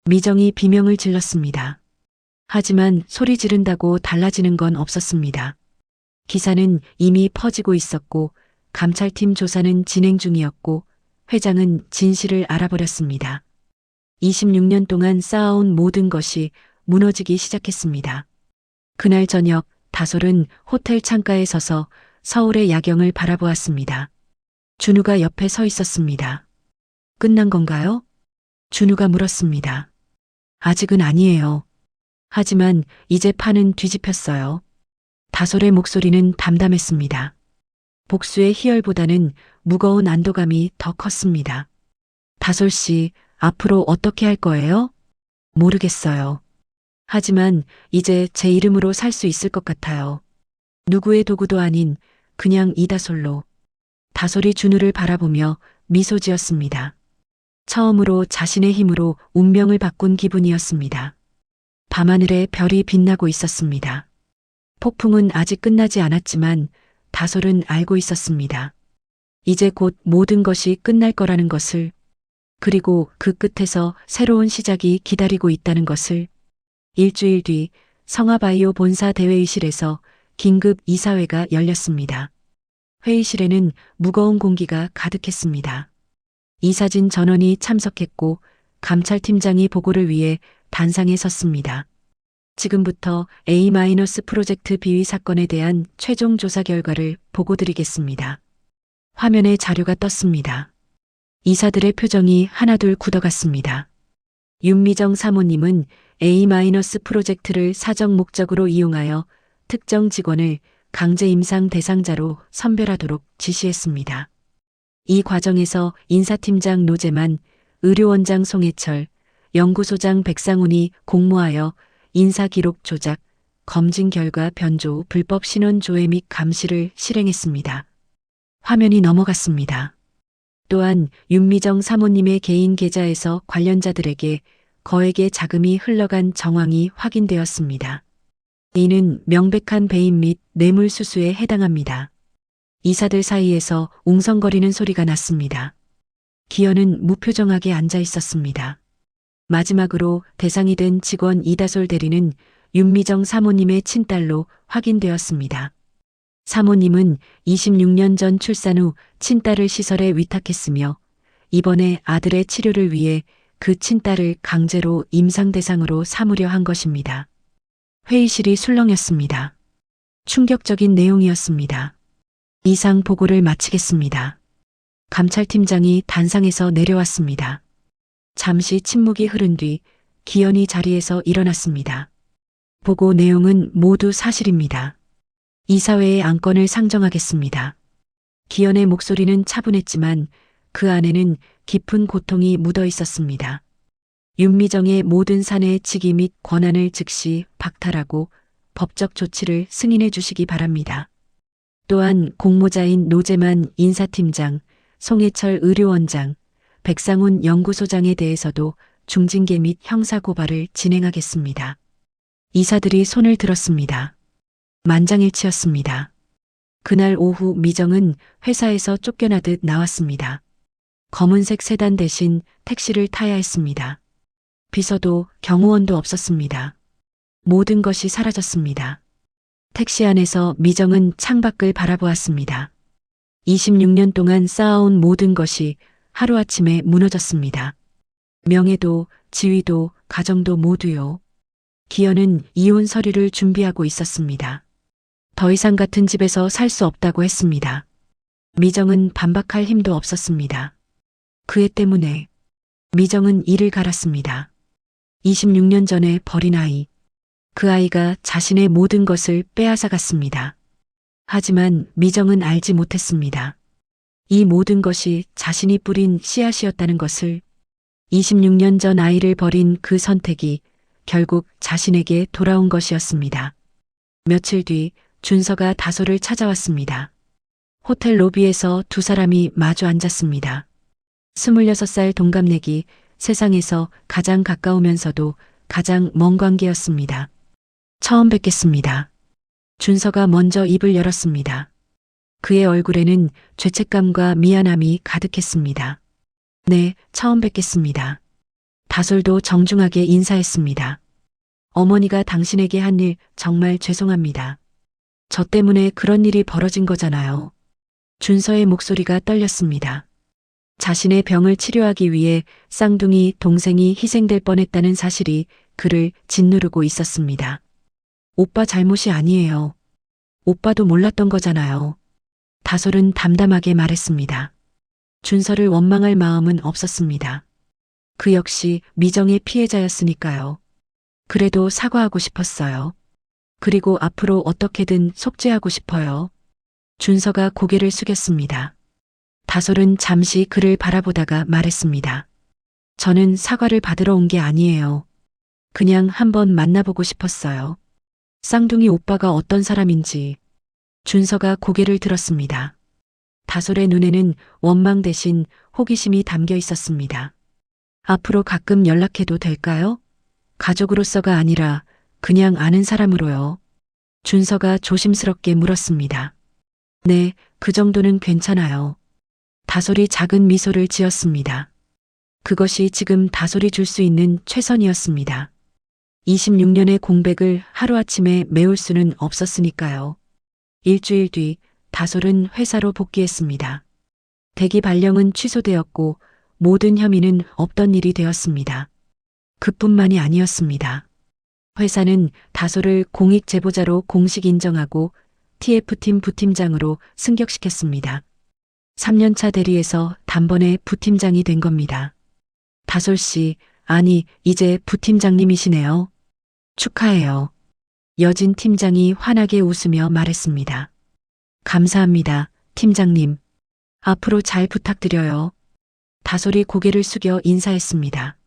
미정이 비명을 질렀습니다. 하지만 소리 지른다고 달라지는 건 없었습니다. 기사는 이미 퍼지고 있었고 감찰팀 조사는 진행 중이었고 회장은 진실을 알아버렸습니다. 26년 동안 쌓아온 모든 것이 무너지기 시작했습니다. 그날 저녁 다솔은 호텔 창가에 서서 서울의 야경을 바라보았습니다. 준우가 옆에 서 있었습니다. 끝난 건가요? 준우가 물었습니다. 아직은 아니에요. 하지만 이제 판은 뒤집혔어요. 다솔의 목소리는 담담했습니다. 복수의 희열보다는 무거운 안도감이 더 컸습니다. 다솔 씨, 앞으로 어떻게 할 거예요? 모르겠어요. 하지만 이제 제 이름으로 살 수 있을 것 같아요. 누구의 도구도 아닌 그냥 이다솔로. 다솔이 준우를 바라보며 미소 지었습니다. 처음으로 자신의 힘으로 운명을 바꾼 기분이었습니다. 밤하늘에 별이 빛나고 있었습니다. 폭풍은 아직 끝나지 않았지만 다솔은 알고 있었습니다. 이제 곧 모든 것이 끝날 거라는 것을, 그리고 그 끝에서 새로운 시작이 기다리고 있다는 것을. 일주일 뒤 성화바이오 본사 대회의실에서 긴급 이사회가 열렸습니다. 회의실에는 무거운 공기가 가득했습니다. 이사진 전원이 참석했고 감찰팀장이 보고를 위해 단상에 섰습니다. 지금부터 A- 프로젝트 비위 사건에 대한 최종 조사 결과를 보고드리겠습니다. 화면에 자료가 떴습니다. 이사들의 표정이 하나둘 굳어갔습니다. 윤미정 사모님은 A- 프로젝트를 사적 목적으로 이용하여 특정 직원을 강제 임상 대상자로 선별하도록 지시했습니다. 이 과정에서 인사팀장 노재만, 의료원장 송해철, 연구소장 백상훈이 공모하여 인사기록 조작, 검진 결과 변조, 불법 신원 조회 및 감시를 실행했습니다. 화면이 넘어갔습니다. 또한 윤미정 사모님의 개인 계좌에서 관련자들에게 거액의 자금이 흘러간 정황이 확인되었습니다. 이는 명백한 배임 및 뇌물수수에 해당합니다. 이사들 사이에서 웅성거리는 소리가 났습니다. 기현은 무표정하게 앉아 있었습니다. 마지막으로 대상이 된 직원 이다솔 대리는 윤미정 사모님의 친딸로 확인되었습니다. 사모님은 26년 전 출산 후 친딸을 시설에 위탁했으며 이번에 아들의 치료를 위해 그 친딸을 강제로 임상 대상으로 삼으려 한 것입니다. 회의실이 술렁였습니다. 충격적인 내용이었습니다. 이상 보고를 마치겠습니다. 감찰팀장이 단상에서 내려왔습니다. 잠시 침묵이 흐른 뒤 기현이 자리에서 일어났습니다. 보고 내용은 모두 사실입니다. 이사회의 안건을 상정하겠습니다. 기현의 목소리는 차분했지만 그 안에는 깊은 고통이 묻어 있었습니다. 윤미정의 모든 사내 직위 및 권한을 즉시 박탈하고 법적 조치를 승인해 주시기 바랍니다. 또한 공모자인 노재만 인사팀장, 송해철 의료원장, 백상훈 연구소장에 대해서도 중징계 및 형사고발을 진행하겠습니다. 이사들이 손을 들었습니다. 만장일치였습니다. 그날 오후 미정은 회사에서 쫓겨나듯 나왔습니다. 검은색 세단 대신 택시를 타야 했습니다. 비서도 경호원도 없었습니다. 모든 것이 사라졌습니다. 택시 안에서 미정은 창밖을 바라보았습니다. 26년 동안 쌓아온 모든 것이 하루아침에 무너졌습니다. 명예도, 지위도, 가정도 모두요. 기현은 이혼 서류를 준비하고 있었습니다. 더 이상 같은 집에서 살 수 없다고 했습니다. 미정은 반박할 힘도 없었습니다. 그 애 때문에 미정은 이를 갈았습니다. 26년 전에 버린 아이. 그 아이가 자신의 모든 것을 빼앗아갔습니다. 하지만 미정은 알지 못했습니다. 이 모든 것이 자신이 뿌린 씨앗이었다는 것을. 26년 전 아이를 버린 그 선택이 결국 자신에게 돌아온 것이었습니다. 며칠 뒤 준서가 다솔을 찾아왔습니다. 호텔 로비에서 두 사람이 마주 앉았습니다. 26살 동갑내기, 세상에서 가장 가까우면서도 가장 먼 관계였습니다. 처음 뵙겠습니다. 준서가 먼저 입을 열었습니다. 그의 얼굴에는 죄책감과 미안함이 가득했습니다. 네, 처음 뵙겠습니다. 다솔도 정중하게 인사했습니다. 어머니가 당신에게 한 일 정말 죄송합니다. 저 때문에 그런 일이 벌어진 거잖아요. 준서의 목소리가 떨렸습니다. 자신의 병을 치료하기 위해 쌍둥이 동생이 희생될 뻔했다는 사실이 그를 짓누르고 있었습니다. 오빠 잘못이 아니에요. 오빠도 몰랐던 거잖아요. 다솔은 담담하게 말했습니다. 준서를 원망할 마음은 없었습니다. 그 역시 미정의 피해자였으니까요. 그래도 사과하고 싶었어요. 그리고 앞으로 어떻게든 속죄하고 싶어요. 준서가 고개를 숙였습니다. 다솔은 잠시 그를 바라보다가 말했습니다. 저는 사과를 받으러 온 게 아니에요. 그냥 한번 만나보고 싶었어요. 쌍둥이 오빠가 어떤 사람인지. 준서가 고개를 들었습니다. 다솔의 눈에는 원망 대신 호기심이 담겨 있었습니다. 앞으로 가끔 연락해도 될까요? 가족으로서가 아니라 그냥 아는 사람으로요. 준서가 조심스럽게 물었습니다. 네, 그 정도는 괜찮아요. 다솔이 작은 미소를 지었습니다. 그것이 지금 다솔이 줄 수 있는 최선이었습니다. 26년의 공백을 하루아침에 메울 수는 없었으니까요. 일주일 뒤 다솔은 회사로 복귀했습니다. 대기 발령은 취소되었고 모든 혐의는 없던 일이 되었습니다. 그뿐만이 아니었습니다. 회사는 다솔을 공익 제보자로 공식 인정하고 TF팀 부팀장으로 승격시켰습니다. 3년차 대리에서 단번에 부팀장이 된 겁니다. 다솔 씨, 아니, 이제 부팀장님이시네요. 축하해요. 여진 팀장이 환하게 웃으며 말했습니다. 감사합니다, 팀장님. 앞으로 잘 부탁드려요. 다솔이 고개를 숙여 인사했습니다.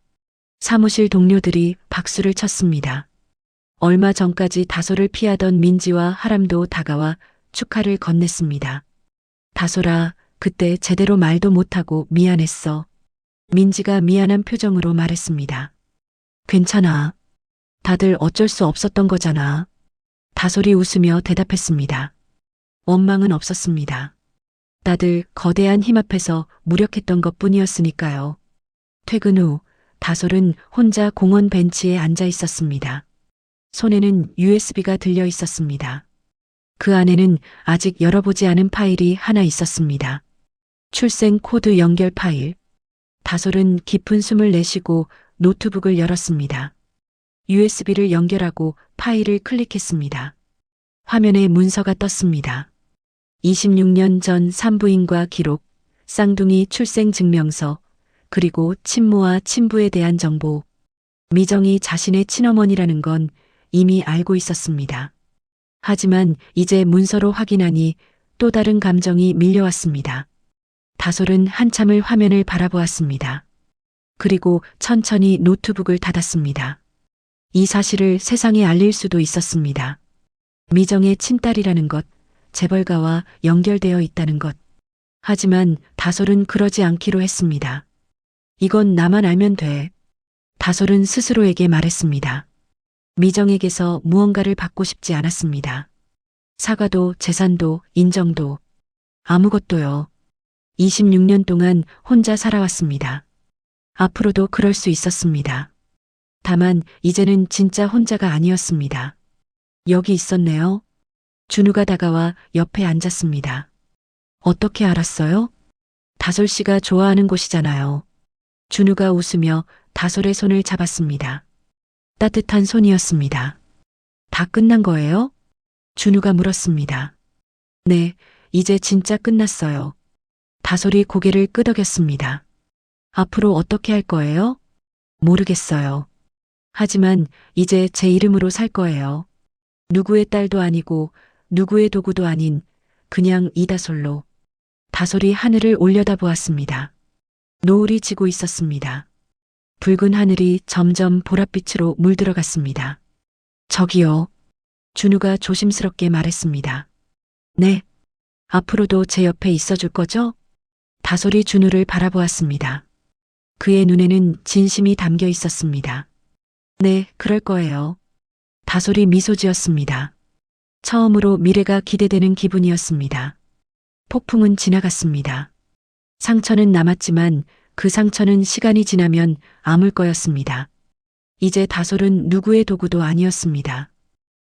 사무실 동료들이 박수를 쳤습니다. 얼마 전까지 다솔을 피하던 민지와 하람도 다가와 축하를 건넸습니다. 다솔아, 그때 제대로 말도 못하고 미안했어. 민지가 미안한 표정으로 말했습니다. 괜찮아. 다들 어쩔 수 없었던 거잖아. 다솔이 웃으며 대답했습니다. 원망은 없었습니다. 다들 거대한 힘 앞에서 무력했던 것뿐이었으니까요. 퇴근 후 다솔은 혼자 공원 벤치에 앉아 있었습니다. 손에는 USB가 들려 있었습니다. 그 안에는 아직 열어보지 않은 파일이 하나 있었습니다. 출생 코드 연결 파일. 다솔은 깊은 숨을 내쉬고 노트북을 열었습니다. USB를 연결하고 파일을 클릭했습니다. 화면에 문서가 떴습니다. 26년 전 산부인과 기록, 쌍둥이 출생 증명서, 그리고 친모와 친부에 대한 정보. 미정이 자신의 친어머니라는 건 이미 알고 있었습니다. 하지만 이제 문서로 확인하니 또 다른 감정이 밀려왔습니다. 다솔은 한참을 화면을 바라보았습니다. 그리고 천천히 노트북을 닫았습니다. 이 사실을 세상에 알릴 수도 있었습니다. 미정의 친딸이라는 것, 재벌가와 연결되어 있다는 것. 하지만 다솔은 그러지 않기로 했습니다. 이건 나만 알면 돼. 다솔은 스스로에게 말했습니다. 미정에게서 무언가를 받고 싶지 않았습니다. 사과도 재산도 인정도 아무것도요. 26년 동안 혼자 살아왔습니다. 앞으로도 그럴 수 있었습니다. 다만 이제는 진짜 혼자가 아니었습니다. 여기 있었네요. 준우가 다가와 옆에 앉았습니다. 어떻게 알았어요? 다솔 씨가 좋아하는 곳이잖아요. 준우가 웃으며 다솔의 손을 잡았습니다. 따뜻한 손이었습니다. 다 끝난 거예요? 준우가 물었습니다. 네, 이제 진짜 끝났어요. 다솔이 고개를 끄덕였습니다. 앞으로 어떻게 할 거예요? 모르겠어요. 하지만 이제 제 이름으로 살 거예요. 누구의 딸도 아니고 누구의 도구도 아닌 그냥 이다솔로. 다솔이 하늘을 올려다보았습니다. 노을이 지고 있었습니다. 붉은 하늘이 점점 보랏빛으로 물들어갔습니다. 저기요. 준우가 조심스럽게 말했습니다. 네. 앞으로도 제 옆에 있어줄 거죠? 다솔이 준우를 바라보았습니다. 그의 눈에는 진심이 담겨 있었습니다. 네, 그럴 거예요. 다솔이 미소 지었습니다. 처음으로 미래가 기대되는 기분이었습니다. 폭풍은 지나갔습니다. 상처는 남았지만 그 상처는 시간이 지나면 아물 거였습니다. 이제 다솔은 누구의 도구도 아니었습니다.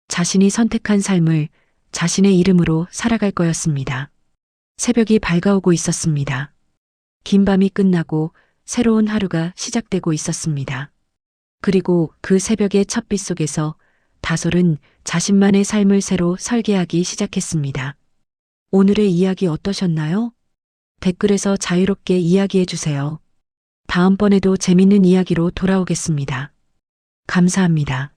자신이 선택한 삶을 자신의 이름으로 살아갈 거였습니다. 새벽이 밝아오고 있었습니다. 긴 밤이 끝나고 새로운 하루가 시작되고 있었습니다. 그리고 그 새벽의 첫빛 속에서 다솔은 자신만의 삶을 새로 설계하기 시작했습니다. 오늘의 이야기 어떠셨나요? 댓글에서 자유롭게 이야기해 주세요. 다음번에도 재밌는 이야기로 돌아오겠습니다. 감사합니다.